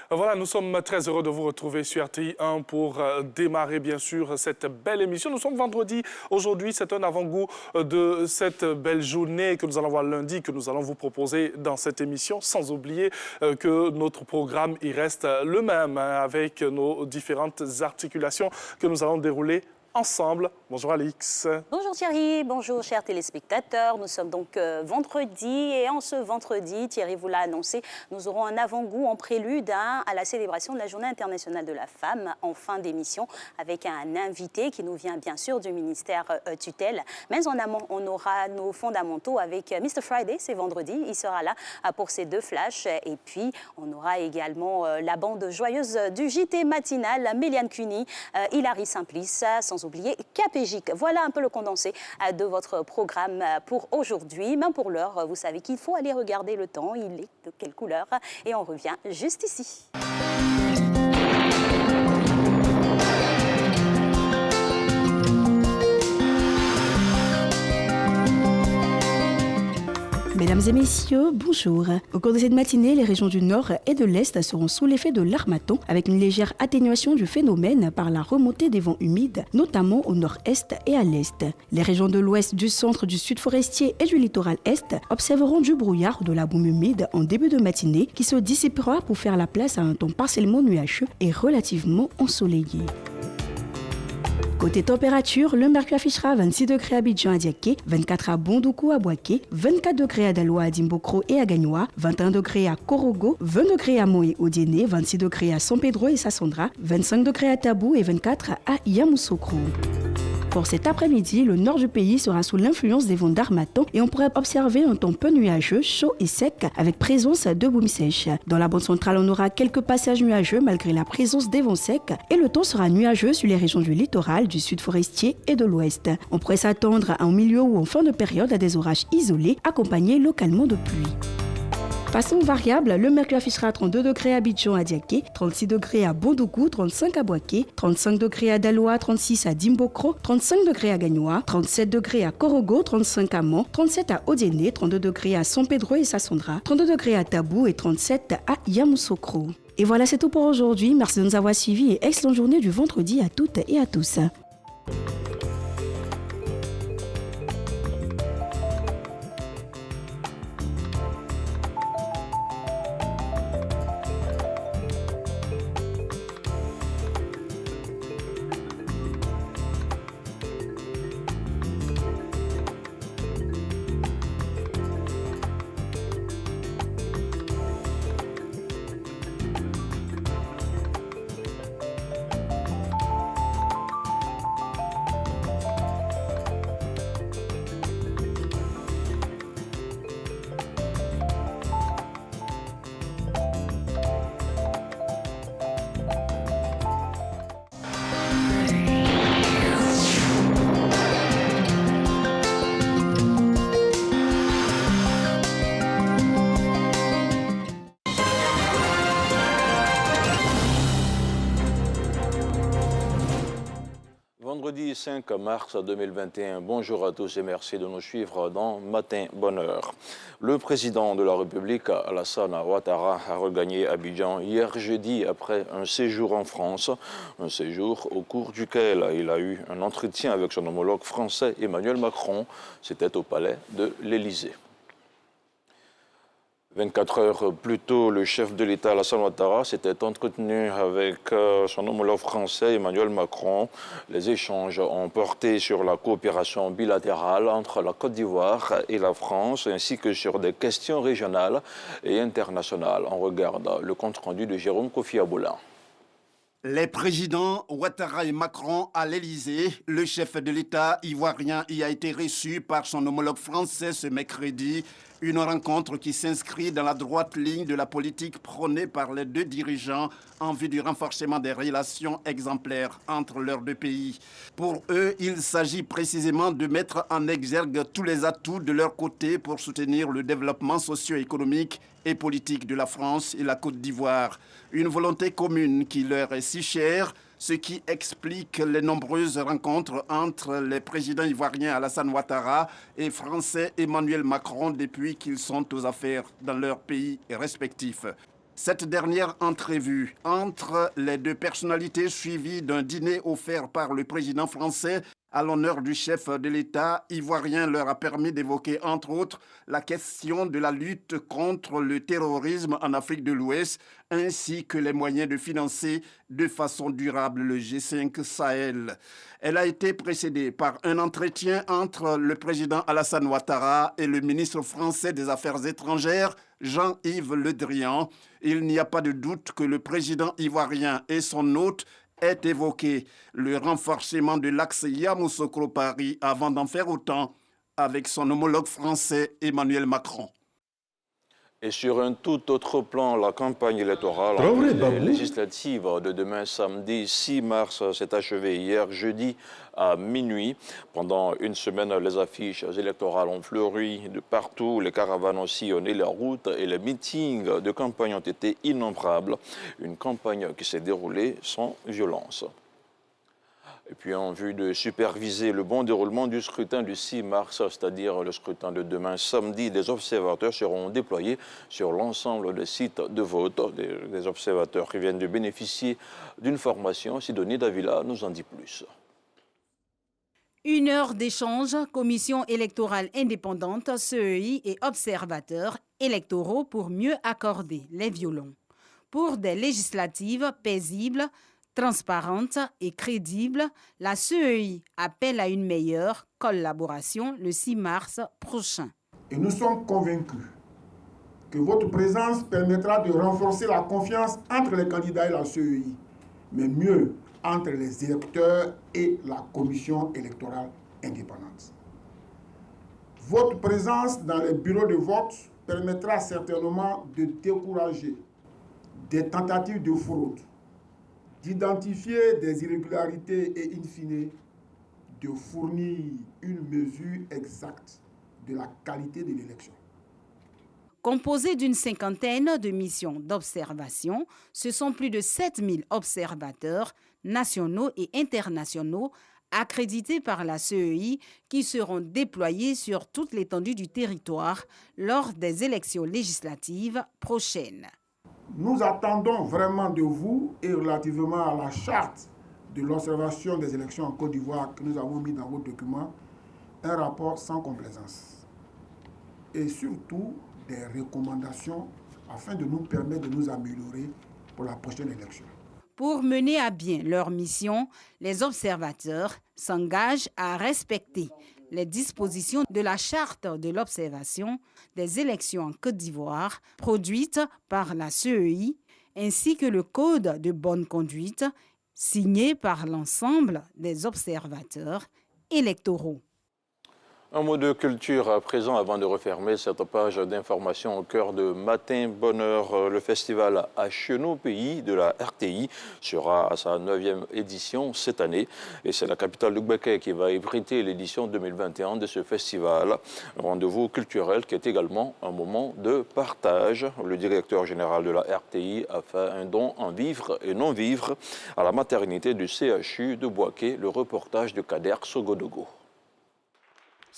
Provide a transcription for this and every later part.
Voilà, nous sommes très heureux de vous retrouver sur RTI1 pour démarrer bien sûr cette belle émission. Nous sommes vendredi. Aujourd'hui, c'est un avant-goût de cette belle journée que nous allons voir lundi, que nous allons vous proposer dans cette émission. Sans oublier que notre programme il reste le même avec nos différentes articulations que nous allons dérouler ensemble. Bonjour Alix. Bonjour Thierry, bonjour chers téléspectateurs. Nous sommes donc vendredi et en ce vendredi, Thierry vous l'a annoncé, nous aurons un avant-goût en prélude à la célébration de la Journée internationale de la femme en fin d'émission avec un invité qui nous vient bien sûr du ministère tutelle. Mais en amont, on aura nos fondamentaux avec Mr. Friday, c'est vendredi, il sera là pour ces deux flashs. Et puis on aura également la bande joyeuse du JT matinal, Méliane Cuny, Hilary Simplice, sans oublier Capégique. Voilà un peu le condensé de votre programme pour aujourd'hui. Mais pour l'heure, vous savez qu'il faut aller regarder le temps. Il est de quelle couleur? Et on revient juste ici. Mesdames et messieurs, bonjour. Au cours de cette matinée, les régions du Nord et de l'Est seront sous l'effet de l'harmattan avec une légère atténuation du phénomène par la remontée des vents humides, notamment au nord-est et à l'est. Les régions de l'ouest, du centre, du sud forestier et du littoral est observeront du brouillard ou de la brume humide en début de matinée qui se dissipera pour faire la place à un temps partiellement nuageux et relativement ensoleillé. Côté température, le mercure affichera 26 degrés à Abidjan à Diaké, 24 à Bondoukou à Boaké, 24 degrés à Daloa à Dimbokro et à Gagnoa, 21 degrés à Korogo, 20 degrés à Moé au Diéné, 26 degrés à San Pedro et Sassandra, 25 degrés à Tabou et 24 à Yamoussoukro. Pour cet après-midi, le nord du pays sera sous l'influence des vents d'harmattan et on pourrait observer un temps peu nuageux, chaud et sec avec présence de brumes sèches. Dans la bande centrale, on aura quelques passages nuageux malgré la présence des vents secs et le temps sera nuageux sur les régions du littoral, du sud forestier et de l'ouest. On pourrait s'attendre en milieu ou en fin de période à des orages isolés accompagnés localement de pluie. Façon variable, le mercure affichera 32 degrés à Abidjan à Diaké, 36 degrés à Bondoukou, 35 à Boaké, 35 degrés à Daloa, 36 à Dimbokro, 35 degrés à Gagnoa, 37 degrés à Korogo, 35 à Mans, 37 à Odiéné, 32 degrés à San Pedro et Sassandra, 32 degrés à Tabou et 37 à Yamoussoukro. Et voilà, c'est tout pour aujourd'hui. Merci de nous avoir suivis et excellente journée du vendredi à toutes et à tous. Vendredi 5 mars 2021, bonjour à tous et merci de nous suivre dans Matin Bonheur. Le président de la République, Alassane Ouattara, a regagné Abidjan hier jeudi après un séjour en France, un séjour au cours duquel il a eu un entretien avec son homologue français Emmanuel Macron. C'était au palais de l'Élysée. 24 heures plus tôt, le chef de l'État, Alassane Ouattara, s'était entretenu avec son homologue français, Emmanuel Macron. Les échanges ont porté sur la coopération bilatérale entre la Côte d'Ivoire et la France, ainsi que sur des questions régionales et internationales. On regarde le compte-rendu de Jérôme Kofi Aboula. Les présidents Ouattara et Macron à l'Élysée, le chef de l'État ivoirien y a été reçu par son homologue français ce mercredi. Une rencontre qui s'inscrit dans la droite ligne de la politique prônée par les deux dirigeants en vue du renforcement des relations exemplaires entre leurs deux pays. Pour eux, il s'agit précisément de mettre en exergue tous les atouts de leur côté pour soutenir le développement socio-économique et politique de la France et la Côte d'Ivoire. Une volonté commune qui leur est si chère, ce qui explique les nombreuses rencontres entre les présidents ivoiriens Alassane Ouattara et français Emmanuel Macron depuis qu'ils sont aux affaires dans leurs pays respectifs. Cette dernière entrevue entre les deux personnalités suivie d'un dîner offert par le président français à l'honneur du chef de l'État ivoirien leur a permis d'évoquer entre autres la question de la lutte contre le terrorisme en Afrique de l'Ouest ainsi que les moyens de financer de façon durable le G5 Sahel. Elle a été précédée par un entretien entre le président Alassane Ouattara et le ministre français des Affaires étrangères Jean-Yves Le Drian. Il n'y a pas de doute que le président ivoirien et son hôte aient évoqué le renforcement de l'axe Yamoussoukro-Paris avant d'en faire autant avec son homologue français Emmanuel Macron. Et sur un tout autre plan, la campagne électorale législative de demain samedi 6 mars s'est achevée hier jeudi à minuit. Pendant une semaine, les affiches électorales ont fleuri de partout, les caravanes ont sillonné les routes et les meetings de campagne ont été innombrables. Une campagne qui s'est déroulée sans violence. Et puis en vue de superviser le bon déroulement du scrutin du 6 mars, c'est-à-dire le scrutin de demain samedi, des observateurs seront déployés sur l'ensemble des sites de vote. Des observateurs qui viennent de bénéficier d'une formation. Sidonie Davila nous en dit plus. 1 heure d'échange, commission électorale indépendante, CEI et observateurs électoraux pour mieux accorder les violons. Pour des législatives paisibles, transparente et crédible, la CEI appelle à une meilleure collaboration le 6 mars prochain. Et nous sommes convaincus que votre présence permettra de renforcer la confiance entre les candidats et la CEI, mais mieux entre les électeurs et la commission électorale indépendante. Votre présence dans les bureaux de vote permettra certainement de décourager des tentatives de fraude, d'identifier des irrégularités et, in fine, de fournir une mesure exacte de la qualité de l'élection. Composé d'une cinquantaine de missions d'observation, ce sont plus de 7000 observateurs nationaux et internationaux accrédités par la CEI qui seront déployés sur toute l'étendue du territoire lors des élections législatives prochaines. Nous attendons vraiment de vous et relativement à la charte de l'observation des élections en Côte d'Ivoire que nous avons mis dans vos documents, un rapport sans complaisance et surtout des recommandations afin de nous permettre de nous améliorer pour la prochaine élection. Pour mener à bien leur mission, les observateurs s'engagent à respecter les dispositions de la charte de l'observation des élections en Côte d'Ivoire produite par la CEI ainsi que le code de bonne conduite signé par l'ensemble des observateurs électoraux. Un mot de culture à présent avant de refermer cette page d'information au cœur de Matin Bonheur. Le festival à Chenou Pays de la RTI sera à sa 9e édition cette année. Et c'est la capitale du Bouaké qui va abriter l'édition 2021 de ce festival. Un rendez-vous culturel qui est également un moment de partage. Le directeur général de la RTI a fait un don en vivre et non vivre à la maternité du CHU de Bouaké. Le reportage de Kader Sogodogo.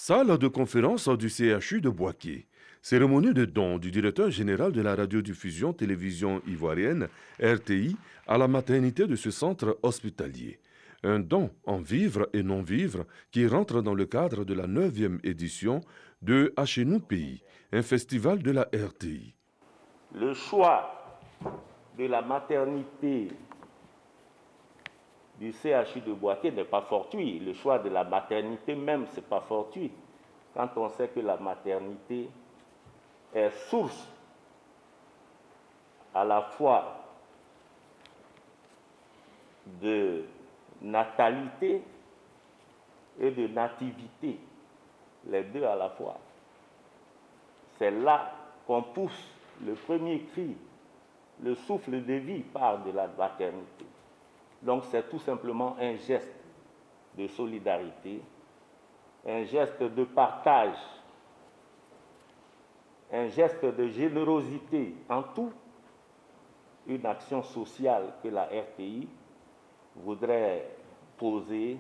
Salle de conférence du CHU de Bouaké. Cérémonie de don du directeur général de la radiodiffusion télévision ivoirienne, RTI, à la maternité de ce centre hospitalier. Un don en vivre et non vivre qui rentre dans le cadre de la 9e édition de À chez nous pays, un festival de la RTI. Le choix de la maternité du CHU de Bouaké n'est pas fortuit. Le choix de la maternité même, ce n'est pas fortuit. Quand on sait que la maternité est source à la fois de natalité et de nativité, les deux à la fois. C'est là qu'on pousse le premier cri, le souffle de vie part de la maternité. Donc c'est tout simplement un geste de solidarité, un geste de partage, un geste de générosité, en tout, une action sociale que la RTI voudrait poser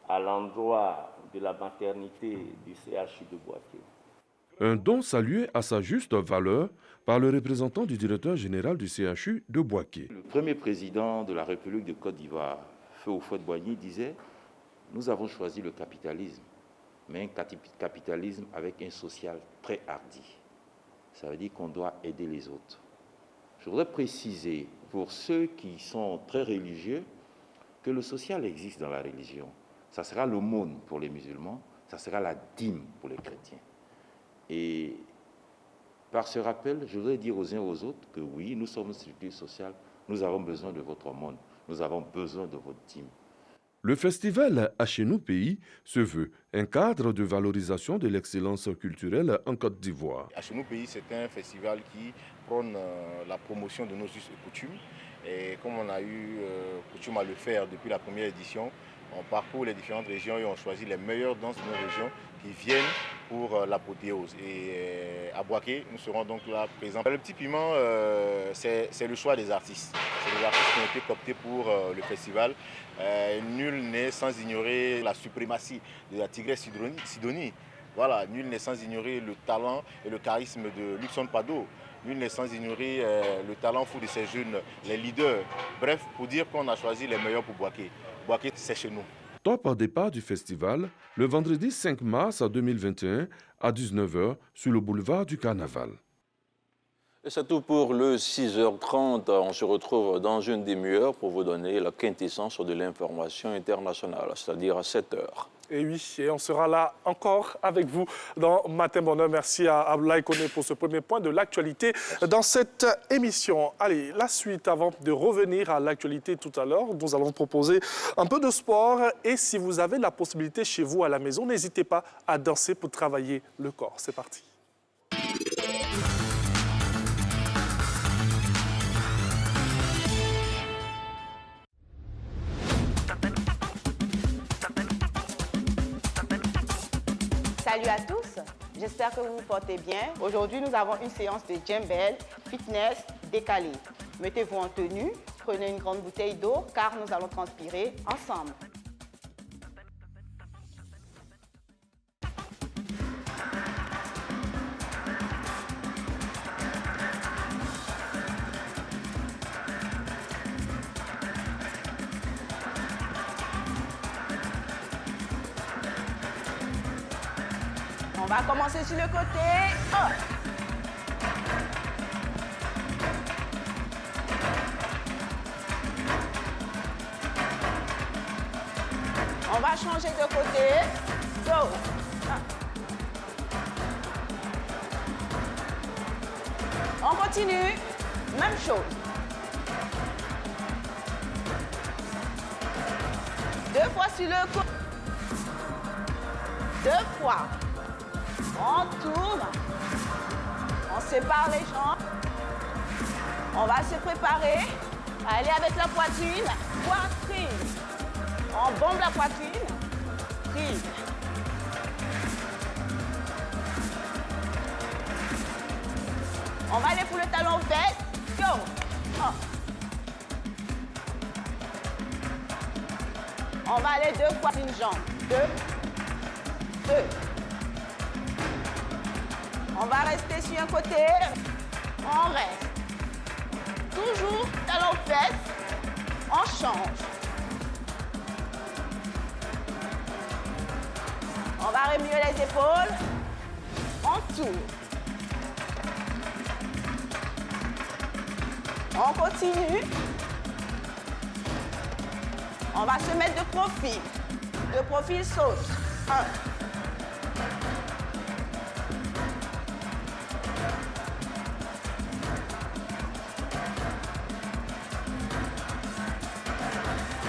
à l'endroit de la maternité du CHU de Bouaké. Un don salué à sa juste valeur par le représentant du directeur général du CHU de Bouaké. Le premier président de la République de Côte d'Ivoire, Feu Houphouët-Boigny, disait « Nous avons choisi le capitalisme, mais un capitalisme avec un social très hardi. Ça veut dire qu'on doit aider les autres. » Je voudrais préciser pour ceux qui sont très religieux que le social existe dans la religion. Ça sera l'aumône pour les musulmans, ça sera la dîme pour les chrétiens. Et par ce rappel, je voudrais dire aux uns et aux autres que oui, nous sommes une structure sociale, nous avons besoin de votre aumône, nous avons besoin de votre dîme. Le festival Hachenou Pays se veut un cadre de valorisation de l'excellence culturelle en Côte d'Ivoire. Hachenou Pays, c'est un festival qui prône la promotion de nos us et coutumes. Et comme on a eu coutume à le faire depuis la première édition, on parcourt les différentes régions et on choisit les meilleures danses de nos régions qui viennent pour l'apothéose. Et à Bouaké, nous serons donc là présents. Le petit piment, c'est le choix des artistes. C'est les artistes qui ont été cooptés pour le festival. Nul n'est sans ignorer la suprématie de la tigresse Sidonie. Voilà, nul n'est sans ignorer le talent et le charisme de Luxon Pado. Nul n'est sans ignorer le talent fou de ces jeunes, les leaders. Bref, pour dire qu'on a choisi les meilleurs pour Bouaké. Bouaké, c'est chez nous. Top au départ du festival, le vendredi 5 mars 2021 à 19h sur le boulevard du Carnaval. Et c'est tout pour le 6h30. On se retrouve dans une demi-heure pour vous donner la quintessence de l'information internationale, c'est-à-dire à 7h. Et oui, et on sera là encore avec vous dans Matin Bonheur. Merci à Abdoulaye Koné pour ce premier point de l'actualité dans cette émission. Allez, la suite avant de revenir à l'actualité tout à l'heure. Nous allons proposer un peu de sport et si vous avez la possibilité chez vous à la maison, n'hésitez pas à danser pour travailler le corps. C'est parti. Salut à tous, j'espère que vous vous portez bien. Aujourd'hui, nous avons une séance de Djembel, fitness décalé. Mettez-vous en tenue, prenez une grande bouteille d'eau car nous allons transpirer ensemble. On va commencer sur le côté. Oh. On va changer de côté. Go. Ah. On continue. Même chose. 2 fois sur le côté. 2 fois. On tourne, on sépare les jambes, on va se préparer à aller avec la poitrine, on bombe la poitrine, prise. On va aller pour le talon fesse, go. Oh. On va aller 2 fois une jambe, 2, 2. On va rester sur un côté, on reste. Toujours talon fesse, on change. On va remuer les épaules, on tourne. On continue. On va se mettre de profil. De profil saute. 1.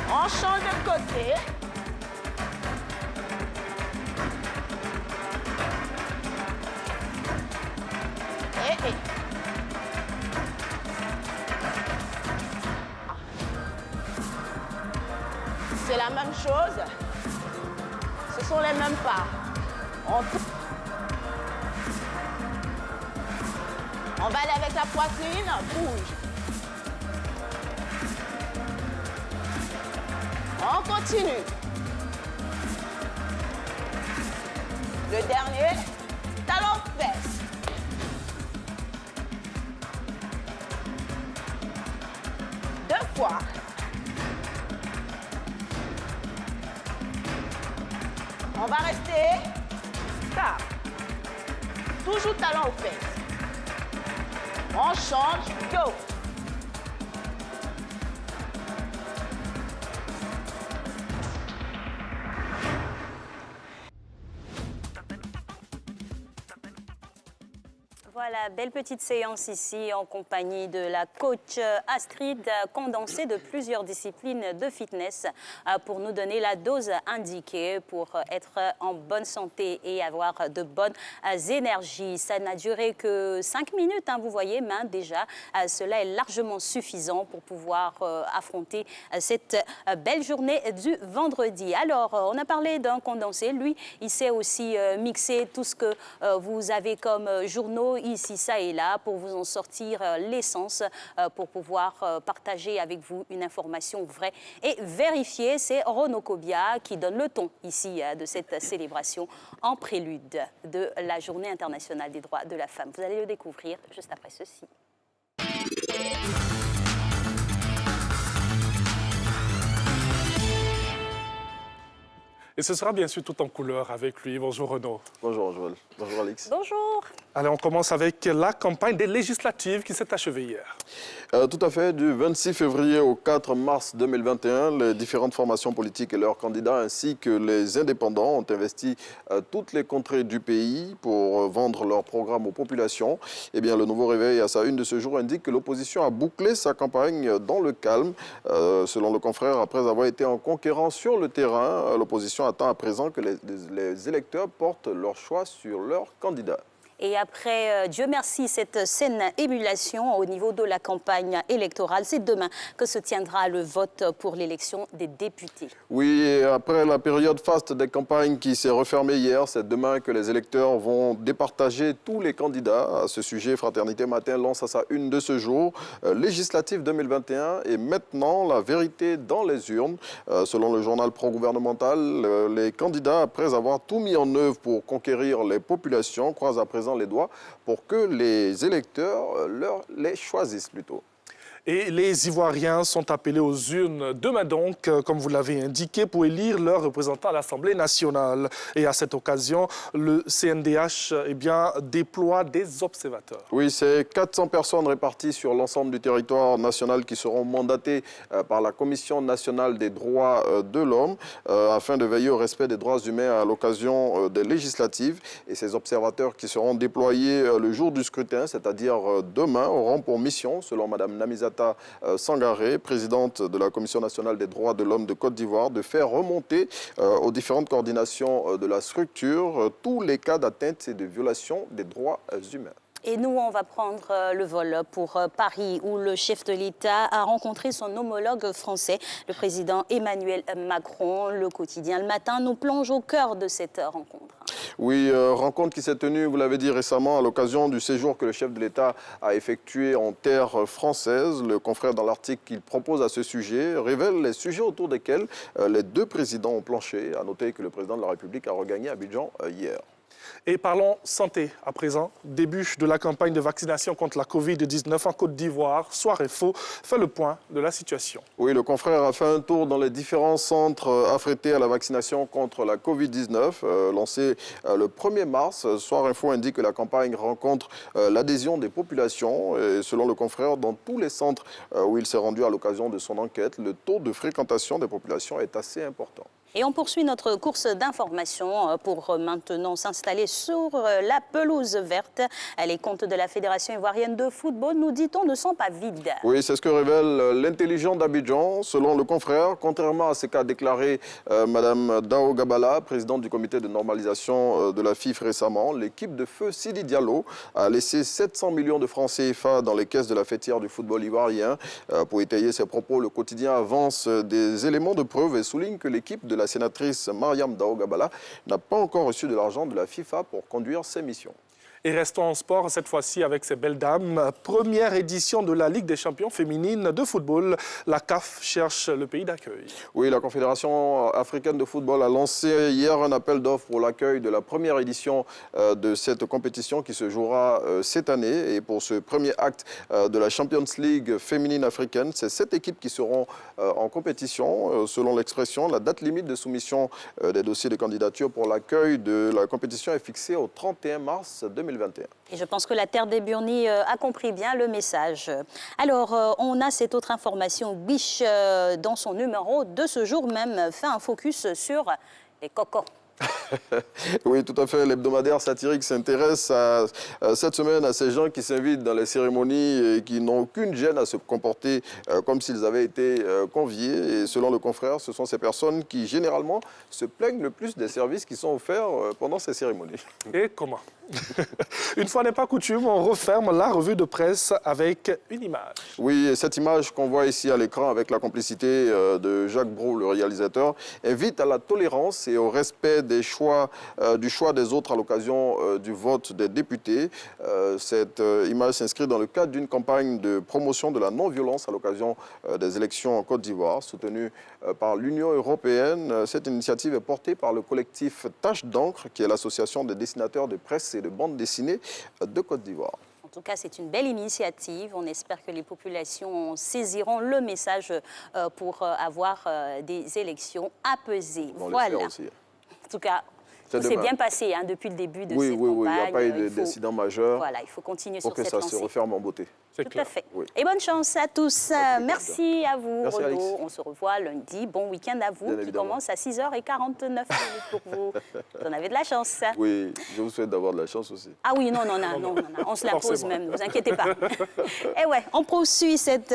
On change de côté. Et. C'est la même chose. Ce sont les mêmes pas. On va aller avec la poitrine, bouge. On continue. Le dernier, talon fesse. Deux fois. On va rester stable. Toujours talon aux fesses. On change, go. Voilà, belle petite séance ici en compagnie de la coach Astrid, condensée de plusieurs disciplines de fitness pour nous donner la dose indiquée pour être en bonne santé et avoir de bonnes énergies. Ça n'a duré que 5 minutes, hein, vous voyez, mais déjà, cela est largement suffisant pour pouvoir affronter cette belle journée du vendredi. Alors, on a parlé d'un condensé. Lui, il sait aussi mixer tout ce que vous avez comme journaux ici, ça et là, pour vous en sortir l'essence, pour pouvoir partager avec vous une information vraie et vérifiée. C'est Renaud Kobia qui donne le ton ici de cette célébration en prélude de la Journée internationale des droits de la femme. Vous allez le découvrir juste après ceci. Et ce sera bien sûr tout en couleur avec lui. Bonjour Renaud. Bonjour Joël. Bonjour Alix. Bonjour. Allez, on commence avec la campagne des législatives qui s'est achevée hier. Tout à fait. Du 26 février au 4 mars 2021, les différentes formations politiques et leurs candidats ainsi que les indépendants ont investi toutes les contrées du pays pour vendre leur programme aux populations. Eh bien, le Nouveau Réveil, à sa une de ce jour, indique que l'opposition a bouclé sa campagne dans le calme. Selon le confrère, après avoir été en conquérant sur le terrain, l'opposition attend à présent que les électeurs portent leur choix sur leurs candidats. Et après, Dieu merci, cette saine émulation au niveau de la campagne électorale, c'est demain que se tiendra le vote pour l'élection des députés. Oui, et après la période faste des campagnes qui s'est refermée hier, c'est demain que les électeurs vont départager tous les candidats. À ce sujet, Fraternité Matin lance à sa une de ce jour, législative 2021 et maintenant la vérité dans les urnes. Selon le journal pro-gouvernemental, les candidats, après avoir tout mis en œuvre pour conquérir les populations, croisent à présent les doigts pour que les électeurs les choisissent plutôt. Et les Ivoiriens sont appelés aux urnes demain donc, comme vous l'avez indiqué, pour élire leurs représentants à l'Assemblée nationale. Et à cette occasion, le CNDH déploie des observateurs. Oui, c'est 400 personnes réparties sur l'ensemble du territoire national qui seront mandatées par la Commission nationale des droits de l'homme afin de veiller au respect des droits humains à l'occasion des législatives. Et ces observateurs qui seront déployés le jour du scrutin, c'est-à-dire demain, auront pour mission, selon Mme Namizata Sangaré, présidente de la Commission nationale des droits de l'homme de Côte d'Ivoire, de faire remonter aux différentes coordinations de la structure tous les cas d'atteinte et de violation des droits humains. Et nous, on va prendre le vol pour Paris, où le chef de l'État a rencontré son homologue français, le président Emmanuel Macron. Le quotidien Le Matin nous plonge au cœur de cette rencontre. Oui, rencontre qui s'est tenue, vous l'avez dit récemment, à l'occasion du séjour que le chef de l'État a effectué en terre française. Le confrère, dans l'article qu'il propose à ce sujet, révèle les sujets autour desquels les deux présidents ont planché. À noter que le président de la République a regagné Abidjan hier. Et parlons santé à présent. Début de la campagne de vaccination contre la Covid-19 en Côte d'Ivoire. Soir et Faux fait le point de la situation. Oui, le confrère a fait un tour dans les différents centres affrétés à la vaccination contre la Covid-19. Lancé le 1er mars, Soir Info indique que la campagne rencontre l'adhésion des populations. Et selon le confrère, dans tous les centres où il s'est rendu à l'occasion de son enquête, le taux de fréquentation des populations est assez important. Et on poursuit notre course d'information pour maintenant s'installer sur la pelouse verte. Les comptes de la Fédération ivoirienne de football, nous dit-on, ne sont pas vides. Oui, c'est ce que révèle l'intelligent d'Abidjan. Selon le confrère, contrairement à ce qu'a déclaré Mme Dao Gabala, présidente du comité de normalisation de la FIF récemment, l'équipe de feu Sidi Diallo a laissé 700 millions de francs CFA dans les caisses de la fêtière du football ivoirien. Pour étayer ses propos, le quotidien avance des éléments de preuve et souligne que l'équipe de la sénatrice Mariam Dao Gabala n'a pas encore reçu de l'argent de la FIFA pour conduire ses missions. Et restons en sport, cette fois-ci avec ces belles dames. Première édition de la Ligue des champions féminines de football. La CAF cherche le pays d'accueil. Oui, la Confédération africaine de football a lancé hier un appel d'offres pour l'accueil de la première édition de cette compétition qui se jouera cette année. Et pour ce premier acte de la Champions League féminine africaine, c'est 7 équipes qui seront en compétition. Selon l'expression, la date limite de soumission des dossiers de candidature pour l'accueil de la compétition est fixée au 31 mars 2021. Et je pense que la Terre des Burnies a compris bien le message. Alors, on a cette autre information. Biche, dans son numéro de ce jour même, fait un focus sur les cocos. Oui, tout à fait. L'hebdomadaire satirique s'intéresse cette semaine à ces gens qui s'invitent dans les cérémonies et qui n'ont aucune gêne à se comporter comme s'ils avaient été conviés. Et selon le confrère, ce sont ces personnes qui, généralement, se plaignent le plus des services qui sont offerts pendant ces cérémonies. Et comment? Une fois n'est pas coutume, on referme la revue de presse avec une image. Oui, et cette image qu'on voit ici à l'écran avec la complicité de Jacques Brou, le réalisateur, invite à la tolérance et au respect du choix des autres à l'occasion du vote des députés. Cette image s'inscrit dans le cadre d'une campagne de promotion de la non-violence à l'occasion des élections en Côte d'Ivoire, soutenue par l'Union européenne. Cette initiative est portée par le collectif Tache d'encre, qui est l'association des dessinateurs de presse et de bande dessinée de Côte d'Ivoire. En tout cas, c'est une belle initiative. On espère que les populations saisiront le message pour avoir des élections apaisées. Voilà. Aussi. En tout cas, tout s'est bien passé depuis le début de cette campagne. Oui, il n'y a pas eu d'incident majeur. Voilà, il faut continuer sur cette lancée. Pour que ça se referme en beauté. Tout à fait. Oui. Et bonne chance à tous. Merci à vous, Renaud. On se revoit lundi. Bon week-end à vous, qui commence à 6h49 pour vous. Vous en avez de la chance. Oui, je vous souhaite d'avoir de la chance aussi. Ah oui, non, on se la pose même, ne vous inquiétez pas. Et ouais, on poursuit cette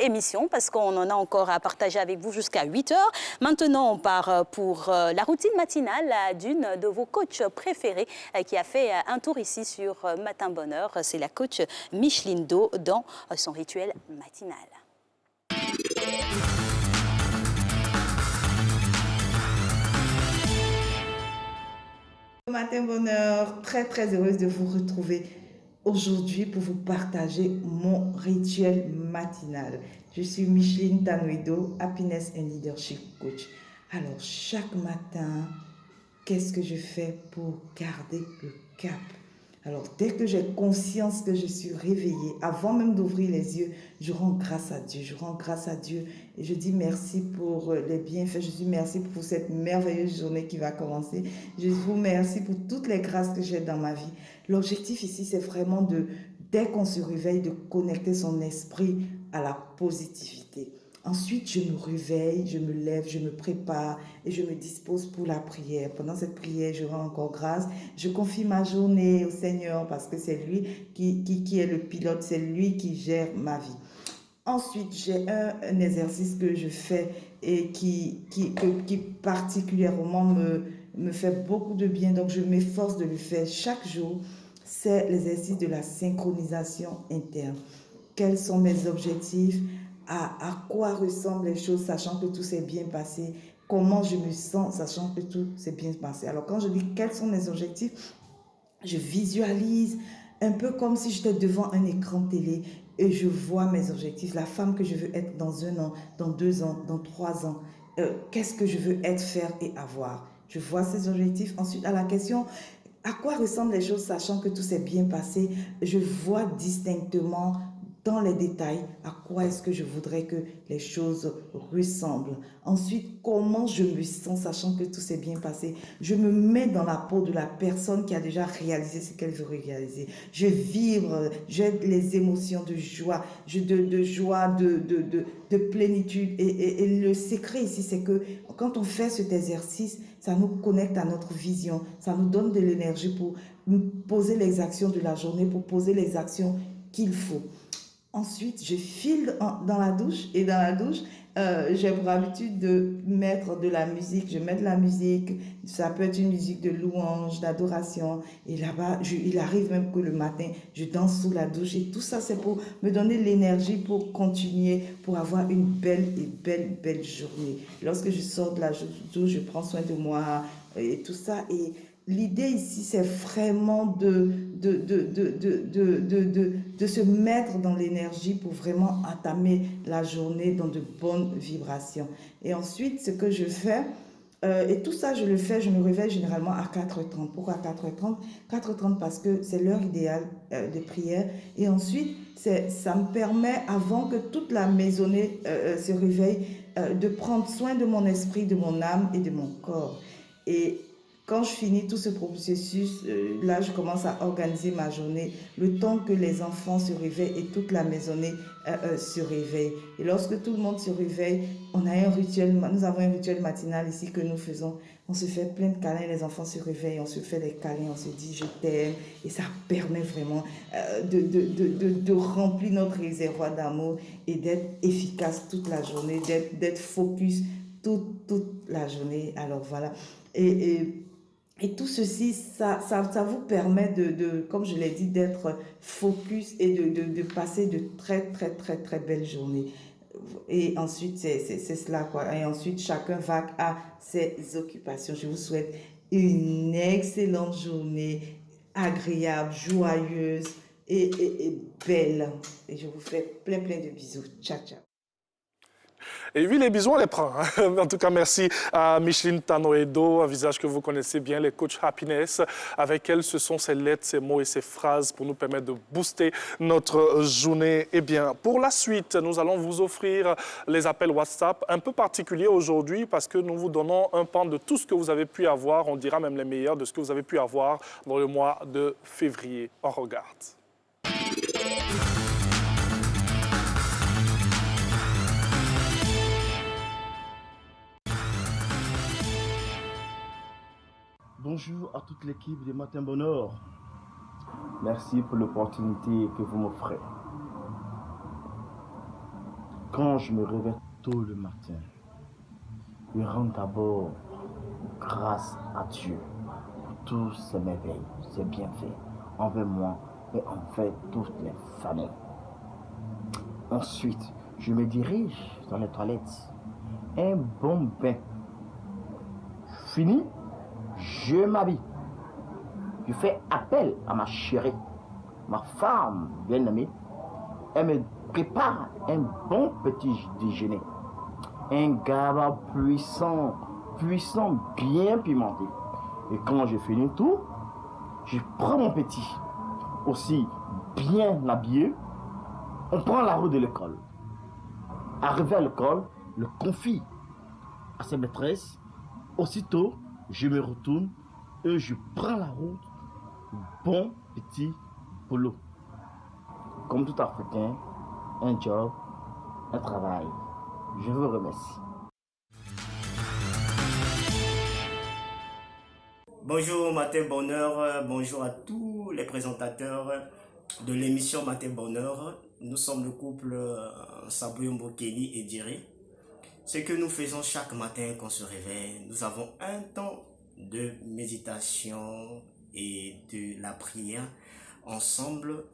émission parce qu'on en a encore à partager avec vous jusqu'à 8h. Maintenant, on part pour la routine matinale d'une de vos coachs préférés qui a fait un tour ici sur Matin Bonheur. C'est la coach Micheline Do dans son rituel matinal. Matin Bonheur, très heureuse de vous retrouver aujourd'hui pour vous partager mon rituel matinal. Je suis Micheline Tanouido, Happiness and Leadership Coach. Alors, chaque matin, qu'est-ce que je fais pour garder le cap? Alors, dès que j'ai conscience que je suis réveillée, avant même d'ouvrir les yeux, je rends grâce à Dieu. Je rends grâce à Dieu et je dis merci pour les bienfaits. Je dis merci pour cette merveilleuse journée qui va commencer. Je vous remercie pour toutes les grâces que j'ai dans ma vie. L'objectif ici, c'est vraiment dès qu'on se réveille, de connecter son esprit à la positivité. Ensuite, je me réveille, je me lève, je me prépare et je me dispose pour la prière. Pendant cette prière, je rends encore grâce. Je confie ma journée au Seigneur parce que c'est lui qui est le pilote, c'est lui qui gère ma vie. Ensuite, j'ai un exercice que je fais et qui particulièrement me fait beaucoup de bien. Donc, je m'efforce de le faire chaque jour. C'est l'exercice de la synchronisation interne. Quels sont mes objectifs? À quoi ressemblent les choses, sachant que tout s'est bien passé, comment je me sens, sachant que tout s'est bien passé. Alors quand je dis quels sont mes objectifs, je visualise un peu comme si j'étais devant un écran télé et je vois mes objectifs, la femme que je veux être dans 1 an, dans 2 ans, dans 3 ans, qu'est-ce que je veux être, faire et avoir. Je vois ces objectifs. Ensuite, à la question, à quoi ressemblent les choses, sachant que tout s'est bien passé, je vois distinctement dans les détails, à quoi est-ce que je voudrais que les choses ressemblent. Ensuite, comment je me sens, sachant que tout s'est bien passé. Je me mets dans la peau de la personne qui a déjà réalisé ce qu'elle veut réaliser. Je vibre, j'ai les émotions de joie, de plénitude. Et le secret ici, c'est que quand on fait cet exercice, ça nous connecte à notre vision, ça nous donne de l'énergie pour poser les actions de la journée, pour poser les actions qu'il faut. Ensuite, je file dans la douche et dans la douche, j'ai pour habitude de mettre de la musique. Je mets de la musique, ça peut être une musique de louange, d'adoration. Et là-bas, il arrive même que le matin, je danse sous la douche. Et tout ça, c'est pour me donner l'énergie pour continuer, pour avoir une belle journée. Lorsque je sors de la douche, je prends soin de moi et tout ça. Et l'idée ici, c'est vraiment de se mettre dans l'énergie pour vraiment entamer la journée dans de bonnes vibrations. Et ensuite, ce que je fais, et tout ça, je le fais, je me réveille généralement à 4h30. Pourquoi 4h30? 4h30 parce que c'est l'heure idéale de prière. Et ensuite, ça me permet, avant que toute la maisonnée se réveille, de prendre soin de mon esprit, de mon âme et de mon corps. Et quand je finis tout ce processus, là, je commence à organiser ma journée, le temps que les enfants se réveillent et toute la maisonnée se réveille. Et lorsque tout le monde se réveille, nous avons un rituel matinal ici que nous faisons. On se fait plein de câlins, les enfants se réveillent, on se fait des câlins, on se dit « je t'aime ». Et ça permet vraiment de remplir notre réservoir d'amour et d'être efficace toute la journée, d'être focus toute la journée. Alors voilà. Et tout ceci, ça vous permet comme je l'ai dit, d'être focus et de passer de très, très, très, très belles journées. Et ensuite, c'est cela, quoi. Et ensuite, chacun va à ses occupations. Je vous souhaite une excellente journée, agréable, joyeuse et belle. Et je vous fais plein, plein de bisous. Ciao, ciao. Et oui, les bisous, on les prend. En tout cas, merci à Micheline Tanoedo, un visage que vous connaissez bien, les coachs Happiness. Avec elle, ce sont ces lettres, ces mots et ces phrases pour nous permettre de booster notre journée. Eh bien, pour la suite, nous allons vous offrir les appels WhatsApp un peu particuliers aujourd'hui parce que nous vous donnons un pan de tout ce que vous avez pu avoir. On dira même les meilleurs de ce que vous avez pu avoir dans le mois de février. On regarde. Bonjour à toute l'équipe de Matin Bonheur. Merci pour l'opportunité que vous m'offrez. Quand je me réveille tôt le matin, je rends d'abord grâce à Dieu pour tous ses merveilles, ses bienfaits envers moi et envers toutes les familles. Ensuite, je me dirige dans les toilettes. Un bon bain. Fini, je m'habille. Je fais appel à ma chérie, ma femme bien-aimée. Elle me prépare un bon petit déjeuner. Un gaba puissant, bien pimenté. Et quand je finis tout, je prends mon petit, aussi bien habillé. On prend la route de l'école. Arrivé à l'école, le confie à sa maîtresse. Aussitôt, je me retourne et je prends la route. Bon petit boulot. Comme tout Africain, un job, un travail. Je vous remercie. Bonjour Matin Bonheur, bonjour à tous les présentateurs de l'émission Matin Bonheur. Nous sommes le couple Sabouyombo Kelly et Diri. Ce que nous faisons chaque matin quand on se réveille, nous avons un temps de méditation et de la prière ensemble.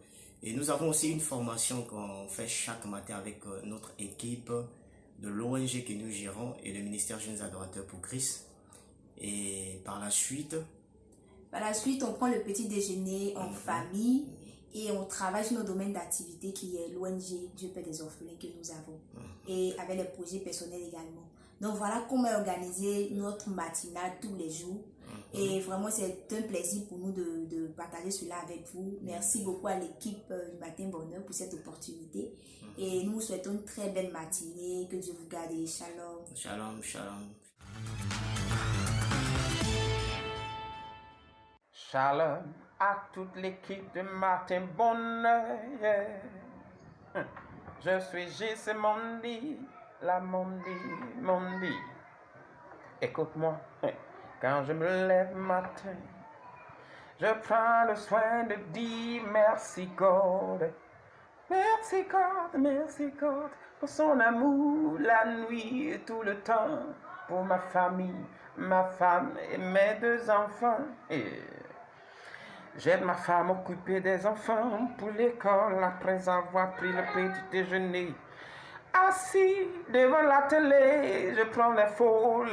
Et nous avons aussi une formation qu'on fait chaque matin avec notre équipe de l'ONG que nous gérons et le ministère Jeunes Adorateurs pour Christ. Et par la suite, on prend le petit déjeuner en famille et on travaille sur nos domaines d'activité qui est l'ONG Dieu Père des Orphelins que nous avons et avec les projets personnels également. Donc voilà comment organiser notre matinale tous les jours. Et vraiment, c'est un plaisir pour nous de partager cela avec vous. Merci beaucoup à l'équipe du Matin Bonheur pour cette opportunité. Et nous vous souhaitons une très belle matinée. Que Dieu vous garde et shalom. Shalom, shalom. Shalom à toute l'équipe de Matin Bonheur. Je suis J.C. Mondi, la Mondi. Écoute-moi, quand je me lève matin, je prends le soin de dire merci God. Merci God, merci God, pour son amour, la nuit et tout le temps, pour ma famille, ma femme et mes 2 enfants. Et j'aide ma femme à occuper des enfants pour l'école après avoir pris le petit déjeuner. Assis devant la télé, je prends l'info.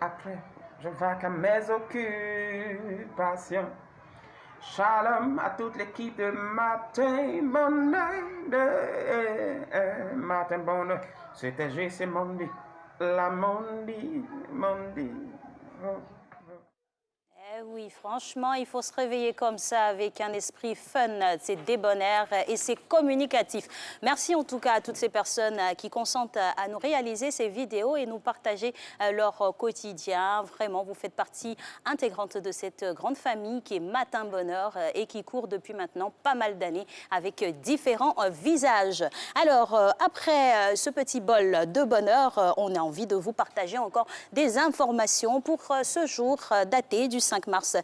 Après, je vaque à mes occupations. Shalom à toute l'équipe de Matin Bonheur, Matin Bonheur. C'était c'est Mondi, la Mondi. Eh oui, franchement, il faut se réveiller comme ça avec un esprit fun, c'est débonnaire et c'est communicatif. Merci en tout cas à toutes ces personnes qui consentent à nous réaliser ces vidéos et nous partager leur quotidien. Vraiment, vous faites partie intégrante de cette grande famille qui est Matin Bonheur et qui court depuis maintenant pas mal d'années avec différents visages. Alors, après ce petit bol de bonheur, on a envie de vous partager encore des informations pour ce jour daté du 5 mars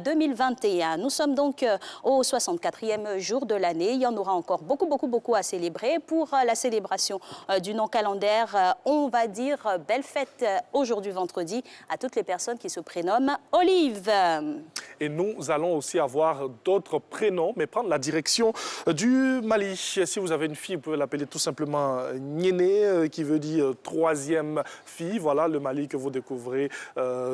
2021. Nous sommes donc au 64e jour de l'année. Il y en aura encore beaucoup à célébrer. Pour la célébration du non calendaire, on va dire belle fête aujourd'hui vendredi à toutes les personnes qui se prénomment Olive. Et nous allons aussi avoir d'autres prénoms, mais prendre la direction du Mali. Si vous avez une fille, vous pouvez l'appeler tout simplement Niéné, qui veut dire troisième fille. Voilà le Mali que vous découvrez